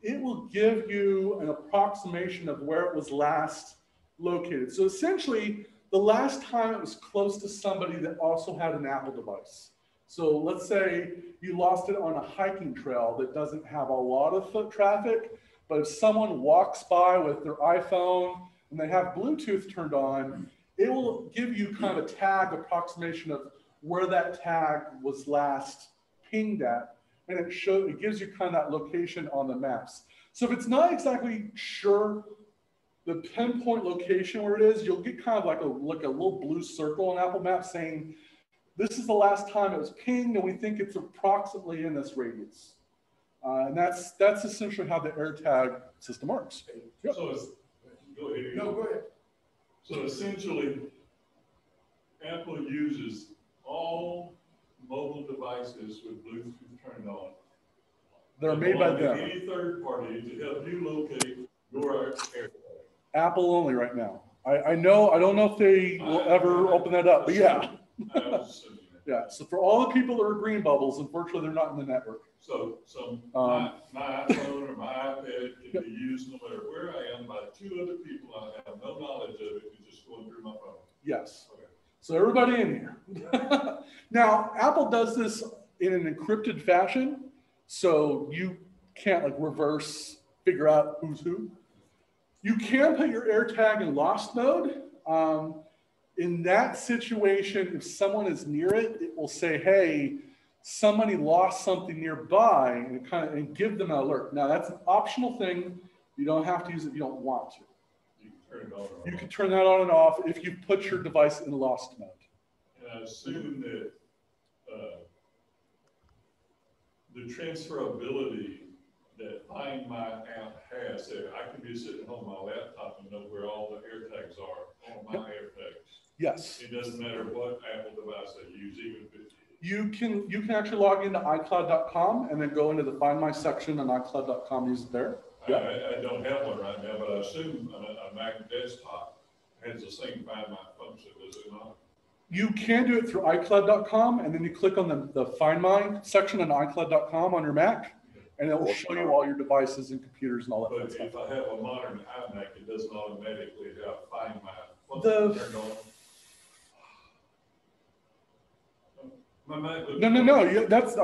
It will give you an approximation of where it was last located. So essentially, the last time it was close to somebody that also had an Apple device. So let's say you lost it on a hiking trail that doesn't have a lot of foot traffic. But if someone walks by with their iPhone and they have Bluetooth turned on, it will give you kind of a tag approximation of where that tag was last pinged at. And it gives you kind of that location on the maps. So if it's not exactly sure the pinpoint location where it is, you'll get kind of like a little blue circle on Apple Maps saying, this is the last time it was pinged, and we think it's approximately in this radius. And that's essentially how the AirTag system works. Yep. So it's, go ahead. No, go ahead. So essentially, Apple uses all mobile devices with Bluetooth turned on. They're made by them. Any third party to help you locate your AirTag. Apple only right now. I don't know if they will ever open that up, but yeah. Yeah, so for all the people that are green bubbles, unfortunately, they're not in the network. So my iPhone or my iPad can be used no matter where I am by two other people I have no knowledge of it, it's just going through my phone. Yes. Okay. So everybody in here. Now, Apple does this in an encrypted fashion, so you can't like reverse figure out who's who. You can put your AirTag in lost mode. In that situation, if someone is near it, it will say, hey, somebody lost something nearby, and give them an alert. Now, that's an optional thing. You don't have to use it if you don't want to. You can turn it on. You can turn that on and off if you put your device in lost mode. And I assume that the transferability that Find My app has, that I can be sitting on my laptop and know where all the AirTags are on my AirTags. Yes. It doesn't matter what Apple device I use, even if it's You can actually log into iCloud.com and then go into the Find My section on iCloud.com, use it there. Yeah. I don't have one right now, but I assume a Mac desktop has the same Find My function, does it not? You can do it through iCloud.com, and then you click on the Find My section on iCloud.com on your Mac, and it will show you all your devices and computers and all that But stuff. if I have a modern iMac, it doesn't automatically have Find My The- function turned on. No.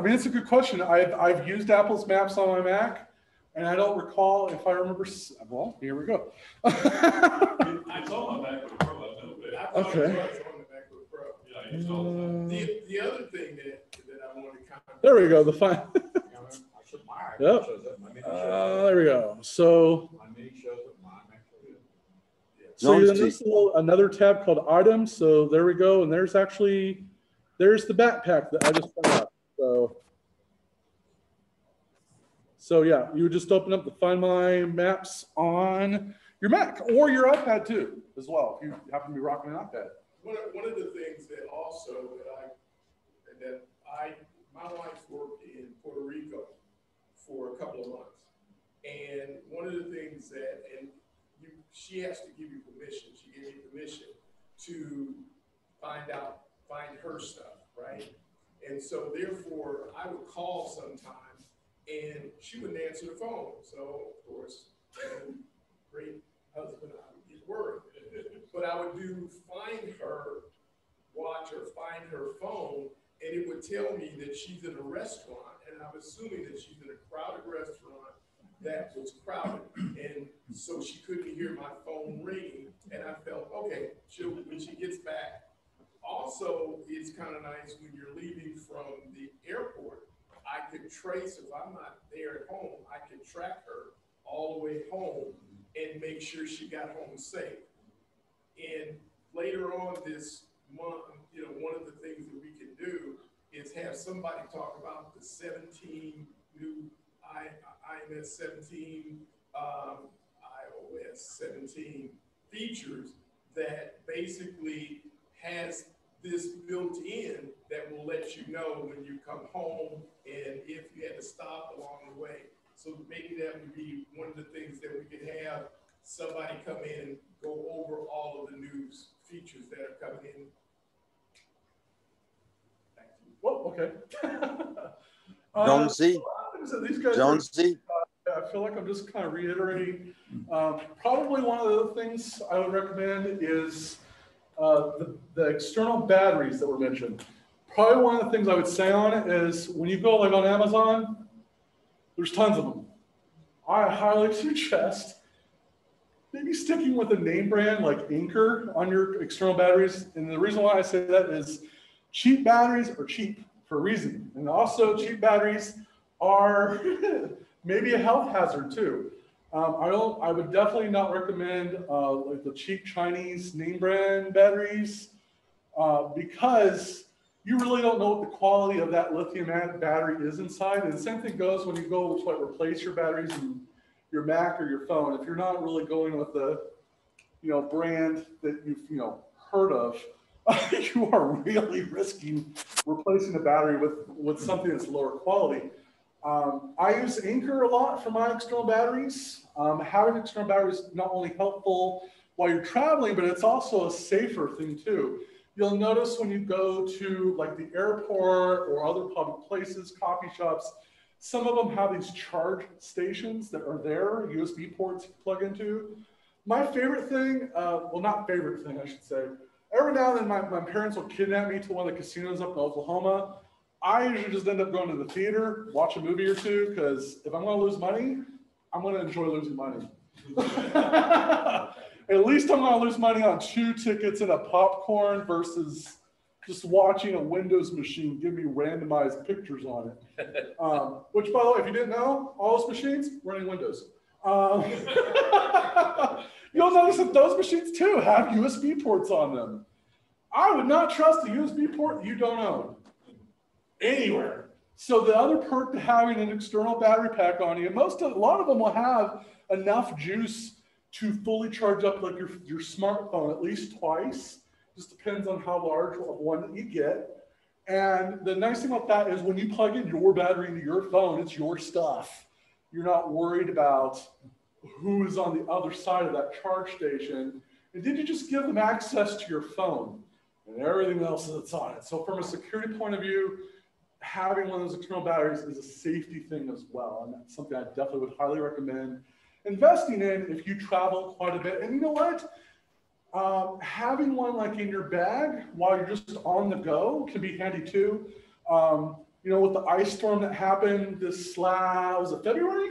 It's a good question. I've used Apple's Maps on my Mac, and I don't recall if I remember. Well, here we go. It's on my MacBook Pro. I know that. Okay. It's on the MacBook Pro. Yeah, it's on. The other thing that I want to kind of. There we go. The Find. Yep. There we go. So. So there's another tab called Items. So there we go, and there's the backpack that I just put up. So yeah, you would just open up the Find My Maps on your Mac or your iPad too, as well, if you happen to be rocking an iPad. One of the things that also my wife worked in Puerto Rico for a couple of months, and one of the things she has to give you permission. She gave me permission to find her stuff, right? And so therefore, I would call sometimes, and she wouldn't answer the phone. So of course, great husband, I would get worried. But I would find her watch or find her phone, and it would tell me that she's in a restaurant, and I'm assuming that she's in a crowded restaurant that was crowded, and so she couldn't hear my phone ringing, and I felt, okay, when she gets back. Also, it's kind of nice when you're leaving from the airport, I could trace, if I'm not there at home, I could track her all the way home and make sure she got home safe. And later on this month, one of the things that we can do is have somebody talk about the 17 new iOS 17, iOS 17 features that basically has this built in that will let you know when you come home and if you had to stop along the way. So maybe that would be one of the things that we could have somebody come in and go over all of the new features that are coming in. Well, okay. Jonesy. These guys Jonesy. I feel like I'm just kind of reiterating. Probably one of the things I would recommend is the external batteries that were mentioned. Probably one of the things I would say on it is when you go like on Amazon, there's tons of them. I highly suggest maybe sticking with a name brand like Anchor on your external batteries. And the reason why I say that is cheap batteries are cheap for a reason. And also cheap batteries are maybe a health hazard too. I would definitely not recommend like the cheap Chinese name brand batteries because you really don't know what the quality of that lithium battery is inside. And the same thing goes when you go to replace your batteries in your Mac or your phone. If you're not really going with the brand that you've heard of, you are really risking replacing the battery with something that's lower quality. I use Anchor a lot for my external batteries. Having external batteries is not only helpful while you're traveling, but it's also a safer thing too. You'll notice when you go to like the airport or other public places, coffee shops, some of them have these charge stations that are there, USB ports you plug into. My favorite thing, well, not favorite thing, I should say, every now and then my parents will kidnap me to one of the casinos up in Oklahoma. I usually just end up going to the theater, watch a movie or two, because if I'm going to lose money, I'm going to enjoy losing money. At least I'm going to lose money on 2 tickets and a popcorn versus just watching a Windows machine give me randomized pictures on it. Which, by the way, if you didn't know, all those machines running Windows. You'll notice that those machines too have USB ports on them. I would not trust a USB port you don't own anywhere. So the other perk to having an external battery pack on you, a lot of them will have enough juice to fully charge up like your smartphone at least twice. Just depends on how large of one that you get. And the nice thing about that is when you plug in your battery into your phone, it's your stuff. You're not worried about who is on the other side of that charge station. And did you just give them access to your phone and everything else that's on it? So from a security point of view, having one of those external batteries is a safety thing as well. And that's something I definitely would highly recommend investing in if you travel quite a bit. And you know what? Having one like in your bag while you're just on the go can be handy too. With the ice storm that happened was it February?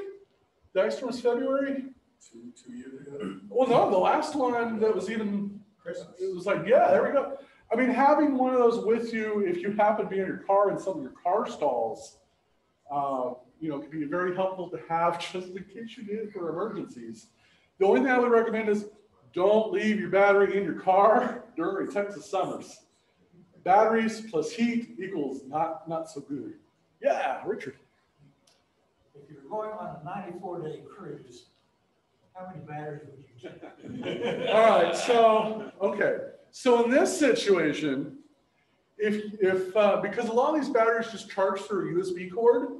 The ice storm was February? 2 years ago. Well, no, the last one that was even Christmas. It was like, yeah, there we go. I mean, having one of those with you, if you happen to be in your car and some of your car stalls, can be very helpful to have just in case you need it for emergencies. The only thing I would recommend is don't leave your battery in your car during Texas summers. Batteries plus heat equals not so good. Yeah, Richard. If you're going on a 94-day cruise, how many batteries would you take? All right, so in this situation, if because a lot of these batteries just charge through a USB cord,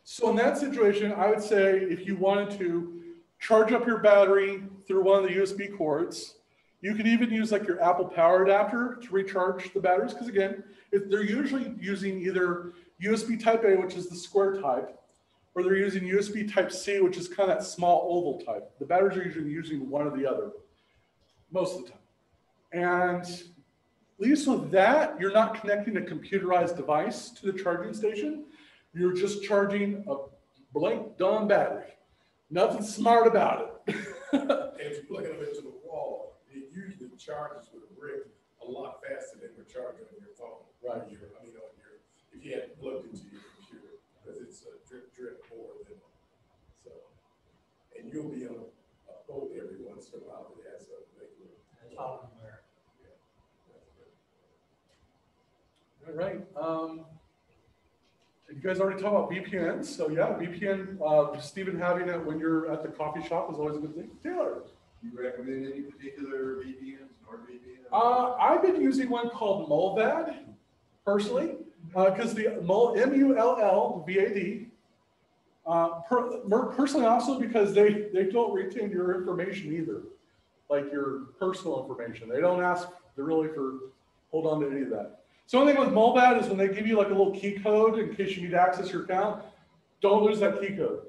so in that situation, I would say if you wanted to charge up your battery through one of the USB cords, you could even use like your Apple Power adapter to recharge the batteries. Because again, they're usually using either USB Type A, which is the square type, or they're using USB Type C, which is kind of that small oval type. The batteries are usually using one or the other most of the time. And at least with that, you're not connecting a computerized device to the charging station. You're just charging a blank, dumb battery. Nothing smart about it. And if you plug it up into the wall, it usually charges with a brick a lot faster than you're charging on your phone. Right. If you had it plugged into your computer, because it's a drip more than so. And you'll be on a boat every once in a while that has a regular. That's all I'm there. All right. You guys already talked about VPNs. So yeah, VPN, just even having it when you're at the coffee shop is always a good thing. Taylor. Do you recommend any particular VPNs, NordVPN? I've been using one called Mullvad, personally, because the MULLVAD. Personally, also because they don't retain your information either, like your personal information. They don't ask really hold on to any of that. So one thing with Mullvad is when they give you like a little key code in case you need to access your account, don't lose that key code.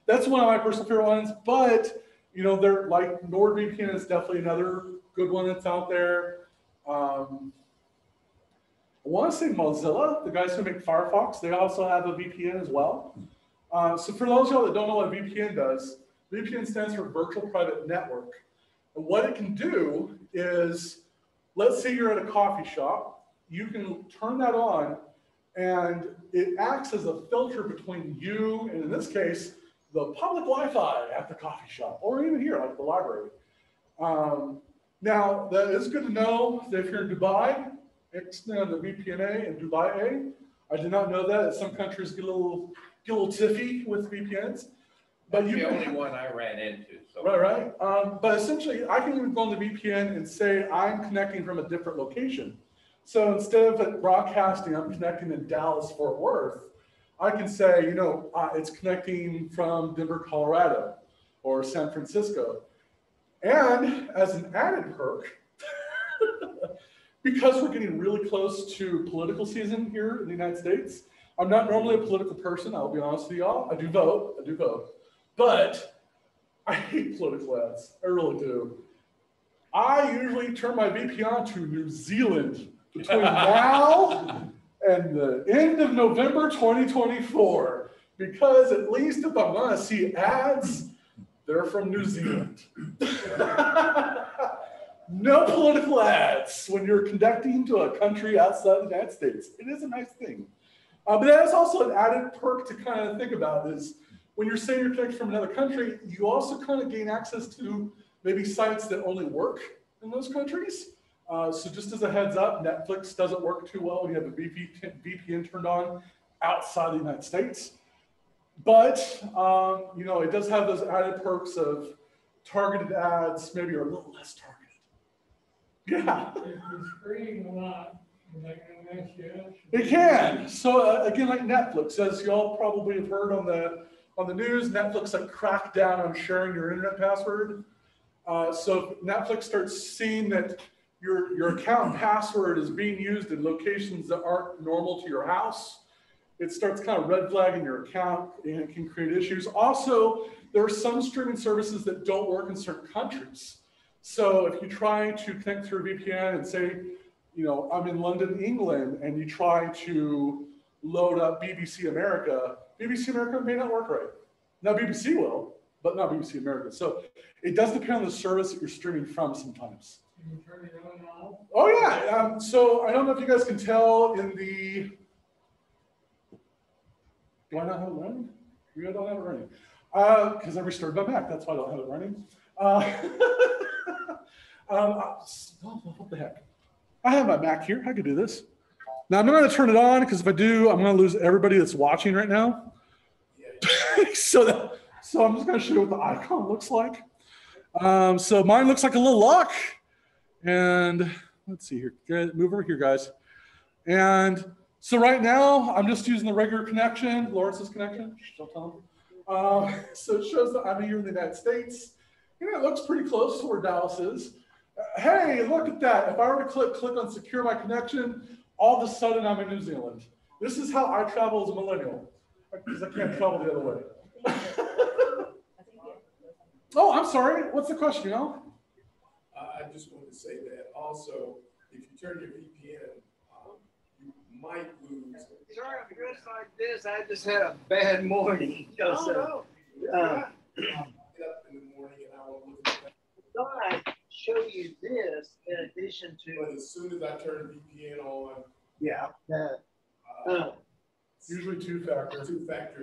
That's one of my personal favorite ones, but they're like NordVPN is definitely another good one that's out there. I want to say Mozilla, the guys who make Firefox, they also have a VPN as well. So for those of y'all that don't know what a VPN does, VPN stands for Virtual Private Network. And what it can do is, let's say you're at a coffee shop, you can turn that on and it acts as a filter between you and, in this case, the public Wi-Fi at the coffee shop, or even here, like the library. Now, that is good to know that if you're in Dubai, extend the VPNA and Dubai A. I did not know that. Some countries get a little tiffy with VPNs. But That's the only one I ran into. So. Right. But essentially, I can even go on the VPN and say I'm connecting from a different location. So instead of broadcasting, I'm connecting in Dallas, Fort Worth, I can say, you know, it's connecting from Denver, Colorado, or San Francisco. And as an added perk, because we're getting really close to political season here in the United States, I'm not normally a political person, I'll be honest with y'all. I do vote. But I hate political ads. I really do. I usually turn my VPN on to New Zealand between now and the end of November 2024. Because at least if I'm going to see ads, they're from New Zealand. No political ads when you're connecting to a country outside the United States. It is a nice thing. But that is also an added perk to kind of think about is when you're saying you're connected from another country, you also kind of gain access to maybe sites that only work in those countries. So just as a heads up, Netflix doesn't work too well when you have a VPN turned on outside the United States. But, you know, it does have those added perks of targeted ads, maybe are a little less targeted. Yeah. If you're screening a lot, is that gonna mess you up? It can. So again, like Netflix, as y'all probably have heard on the news, Netflix like cracked down on sharing your internet password. So if Netflix starts seeing that your account password is being used in locations that aren't normal to your house, it starts kind of red flagging your account and it can create issues. Also, there are some streaming services that don't work in certain countries. So if you try to connect through a VPN and say, you know, I'm in London, England, and you try to load up BBC America may not work right. Now BBC will, but not BBC America. So it does depend on the service that you're streaming from sometimes. Can you turn it on and off? Oh yeah, so I don't know if you guys can tell in the, do I not have it running? You don't have it running. Because I restarted my Mac, that's why I don't have it running. What the heck? I have my Mac here, I could do this. Now I'm not gonna turn it on because if I do, I'm gonna lose everybody that's watching right now. So I'm just gonna show you what the icon looks like. So mine looks like a little lock. And let's see here, move over here, guys. And so right now, I'm just using the regular connection, Lawrence's connection. Don't tell him. So it shows that I'm here in the United States. And it looks pretty close to where Dallas is. Hey, look at that. If I were to click on secure my connection, all of a sudden I'm in New Zealand. This is how I travel as a millennial, because I can't travel the other way. Oh, I'm sorry. What's the question, you know? I just wanted to say that also, if you turn your VPN, you might lose. Sorry, I'm dressed like this. I just had a bad morning. Get up in the morning and I will look at that. I thought I'd show you this in addition to. But as soon as I turn VPN on, yeah. Usually two-factor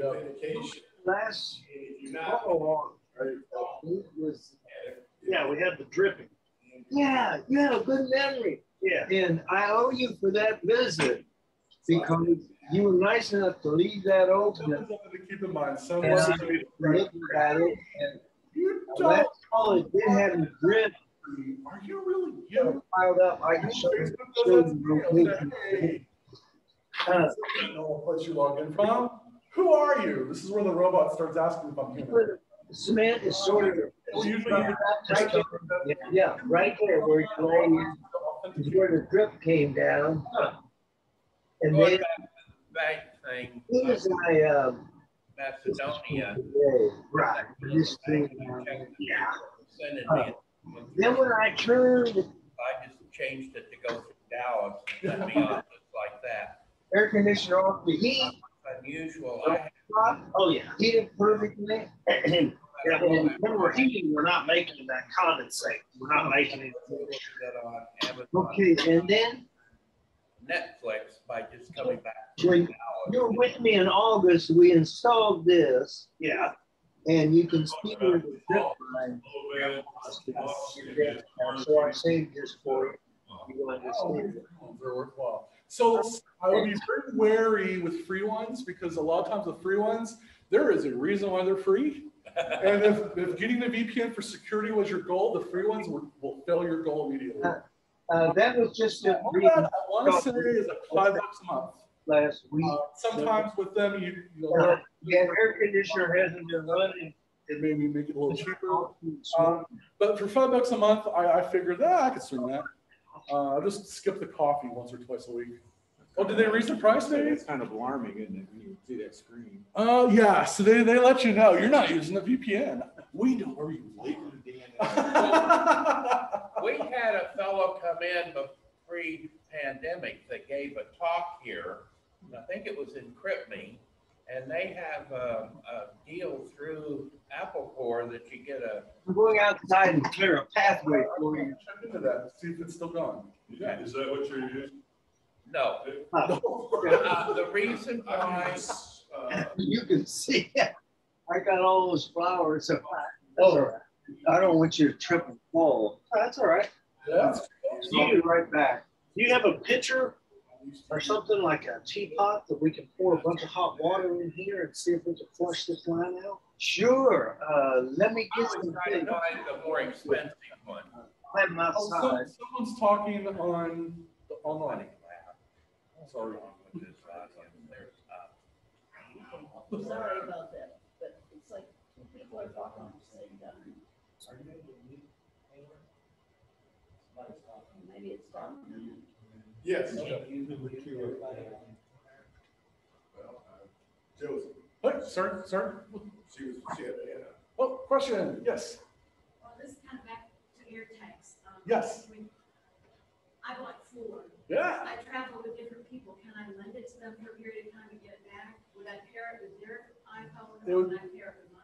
authentication. Last. If you're not. It was. Yeah, we had the dripping. Yeah, you have a good memory. Yeah. And I owe you for that visit because you were nice enough to leave that open. Something to keep in mind. And I looked at it and that's all it did have a drip. Are you really young? Piled up. I can show you the location. What you log in from? Who are you? This is where the robot starts asking if I'm human. The cement is sort of usually right there, yeah, right there where you lay in, is where the drip came down. And then That thing. as I Macedonia. right, this thing, yeah. Then when I turned, I just changed it to go through Dallas and let me on just like that. air conditioner off the heat. Unusual. I Oh, yeah, heated perfectly. Yeah, well, when we're heating, we're not making that condensate. We're not making it. Okay, and then Netflix by just coming back. when you were with me in August, we installed this. Yeah. And you can see where the drip line. So I saved this for you. You understand it. They're worthwhile. So I would be very wary with free ones because a lot of times with free ones, there is a reason why they're free. And if getting the VPN for security was your goal, the free ones will fail your goal immediately. That was just a I want to say is like $5 a month. Last week. Sometimes with them, yeah, air conditioner hasn't been running. It made me make it a little cheaper. But for $5 a month, I figured I could swing that. I'll just skip the coffee once or twice a week. Oh, did they raise the price, maybe? It's kind of alarming, isn't it, when you see that screen? Oh, yeah. So they let you know you're not using the VPN. We know where you live. We had a fellow come in pre-pandemic that gave a talk here. I think it was in CryptMe, and they have a deal through Apple Core that you get a. I'm going outside and clear a pathway for you. Check into that and see if it's still gone. Yeah. Is that what you're using? No. The reason why you can see it. I got all those flowers. So, I don't want you to trip and fall. Oh, that's all right. Yeah. You get right back. Do you have a pitcher or something like a teapot that we can pour a bunch of hot water in here and see if we can flush this line out? Sure. Let me get some. I tried to find the more expensive one. I have them outside. Someone's talking on the online. Sorry. Sorry about that, but it's like people are talking at the same time. Maybe it's talking. Yes. Joseph. What? Sir? She had Oh, question. Yes. Well, this is kind of back to air tags. Yes. I bought 4. Yeah. I travel with different people. Can I lend it to them for a period of time to get it back? Would I pair it with their iPhone or would I pair it with my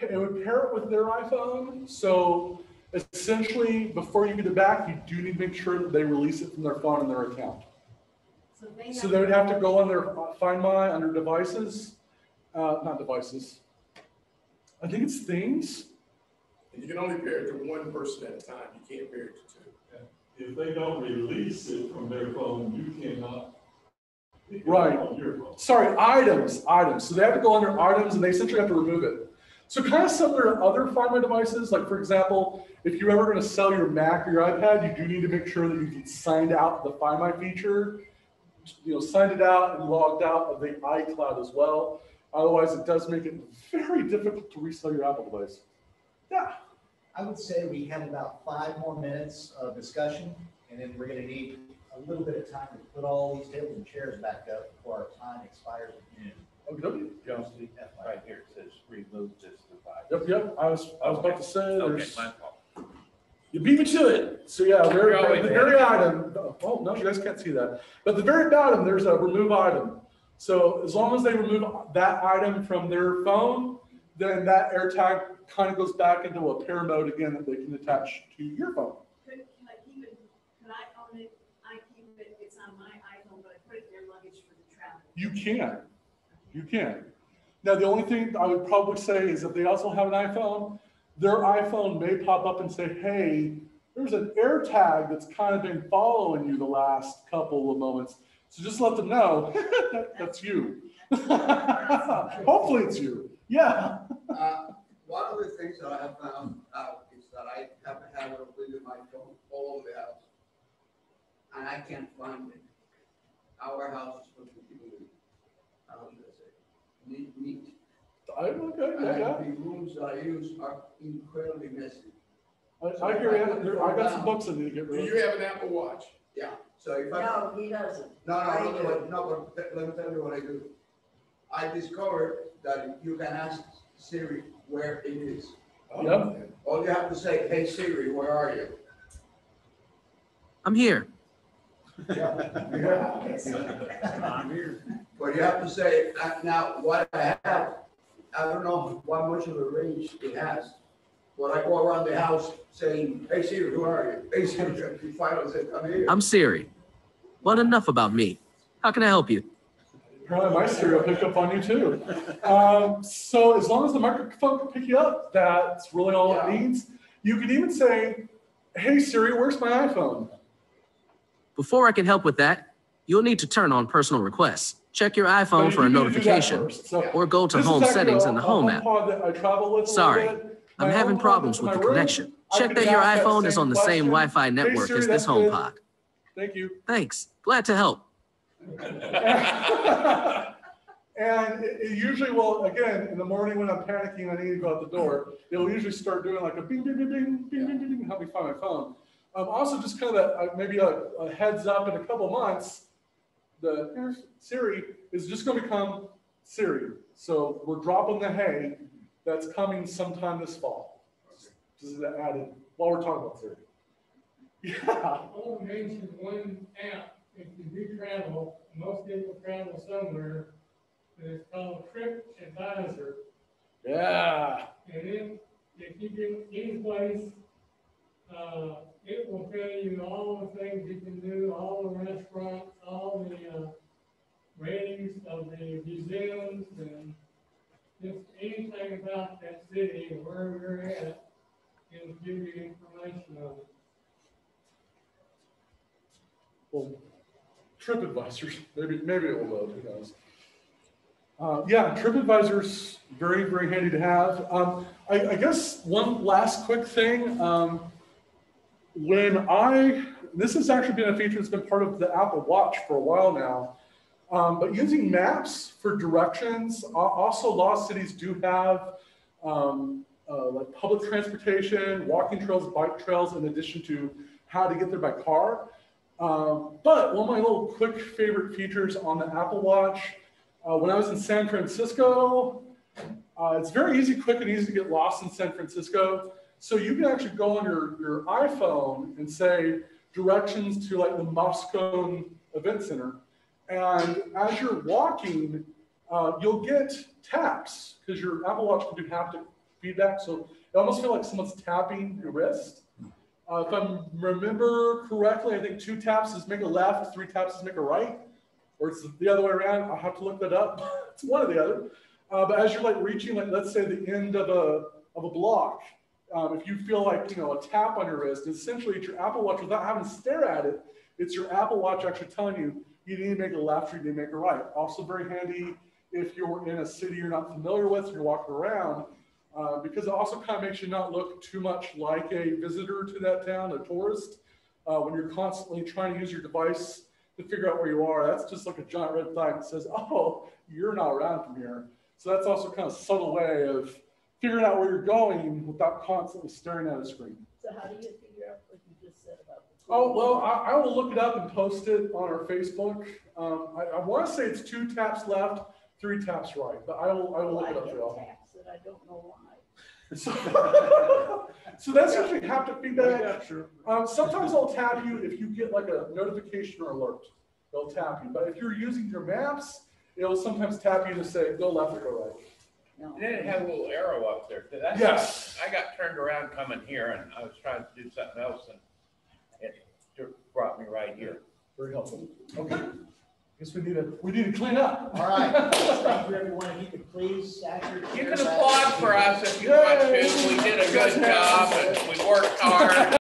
iPhone? It would pair it with their iPhone. So essentially, before you get it back, you do need to make sure that they release it from their phone and their account. So they would have to go on their Find My under devices, not devices. I think it's things. And you can only pair it to one person at a time. You can't pair it to 2. If they don't release it from their phone, you cannot. Right. Sorry, items. So they have to go under items and they essentially have to remove it. So kind of similar to other Find My devices, like for example, if you're ever going to sell your Mac or your iPad, you do need to make sure that you get signed out of the Find My feature, signed it out and logged out of the iCloud as well. Otherwise, it does make it very difficult to resell your Apple device. Yeah. I would say we have about 5 more minutes of discussion, and then we're going to need a little bit of time to put all these tables and chairs back up before our time expires at noon. Okay. Yeah, right here it says remove this device. Yep. I was about to say Okay, my fault. You beat me to it. So yeah, the very item. Oh no, you guys can't see that. But the very bottom, there's a remove item. So as long as they remove that item from their phone, then that AirTag kind of goes back into a pair mode again that they can attach to your phone. Can I keep it? Could I own it? I keep it. It's on my iPhone, but I put it in their luggage for the travel. You can. You can. Now, the only thing I would probably say is if they also have an iPhone, their iPhone may pop up and say, hey, there's an AirTag that's kind of been following you the last couple of moments. So just let them know that's you. Hopefully it's you. Yeah. One of the things that I have found out is that I have to have it with my phone all over the house. And I can't find it. Our house is supposed to be neat. Okay, yeah. The rooms that I use are incredibly messy. I hear you. I got some books I need to get rid of. Do you have an Apple Watch? Yeah. So if I No, he doesn't. No, but let me tell you what I do. I discovered that you can ask Siri where it is. Yep. All you have to say, hey Siri, where are you? I'm here. I'm here. But you have to say, now, what I have, I don't know what much of a range it has. When I go around the house saying, hey Siri, who are you? Hey Siri, you finally said, come here. I'm Siri. But enough about me. How can I help you? Apparently my Siri will pick up on you too. So as long as the microphone can pick you up, that's really all it needs. You can even say, hey Siri, where's my iPhone? Before I can help with that, you'll need to turn on personal requests. Check your iPhone for a notification, or go to home settings in the home app. Sorry, I'm having problems with the connection. Check that your iPhone is on the same Wi-Fi network as this HomePod. Thank you. Thanks. Glad to help. And it usually will, again, in the morning when I'm panicking, I need to go out the door, it'll usually start doing like a bing, bing, bing, bing, bing, bing, bing, bing, help me find my phone. Also just kind of maybe a heads up in a couple months, the Siri is just going to become Siri. So we're dropping the hey, that's coming sometime this fall. Just added while we're talking about Siri. Yeah. I want to mention one app. If you do travel, most people travel somewhere, and it's called Trip Advisor. Yeah. And then if you get any place, it will tell you all the things you can do, all the restaurants, all the ratings of the museums, and just anything about that city and where you're at, it'll give you information on it. Well, TripAdvisor's, maybe it will load, who knows. Yeah, TripAdvisor's very, very handy to have. I guess one last quick thing. This has actually been a feature that's been part of the Apple Watch for a while now, but using maps for directions, also a lot of cities do have like public transportation, walking trails, bike trails, in addition to how to get there by car. But one of my little quick favorite features on the Apple Watch, when I was in San Francisco, it's very easy, quick and easy to get lost in San Francisco. So you can actually go on your iPhone and say directions to like the Moscone Event Center. And as you're walking, you'll get taps because your Apple Watch can do haptic feedback. So it almost feels like someone's tapping your wrist. If I remember correctly, I think 2 taps is make a left, 3 taps is make a right, or it's the other way around. I'll have to look that up. It's one or the other. But as you're like reaching, like let's say the end of a block, if you feel like a tap on your wrist, essentially it's your Apple Watch without having to stare at it. It's your Apple Watch actually telling you you need to make a left or you need to make a right. Also very handy if you're in a city you're not familiar with and you're walking around. Because it also kind of makes you not look too much like a visitor to that town, a tourist. When you're constantly trying to use your device to figure out where you are, that's just like a giant red flag that says, oh, you're not around from here. So that's also kind of a subtle way of figuring out where you're going without constantly staring at a screen. So how do you figure out what you just said about the Oh, well, I will look it up and post it on our Facebook. I want to say it's 2 taps left, 3 taps right, but I will look it up for y'all. taps that I don't know why. So that's usually haptic feedback. Yeah, sure. Sometimes they'll tap you if you get like a notification or alert. They'll tap you. But if you're using your maps, it'll sometimes tap you to say go left or go right. No. And then it had a little arrow up there. Yes. I got turned around coming here and I was trying to do something else and it brought me right here. Very helpful. Okay. Guess we need to clean up. All right. Thank you, everyone. If you could please saturate. You can applaud for us if you want to. We did a good job and we worked hard.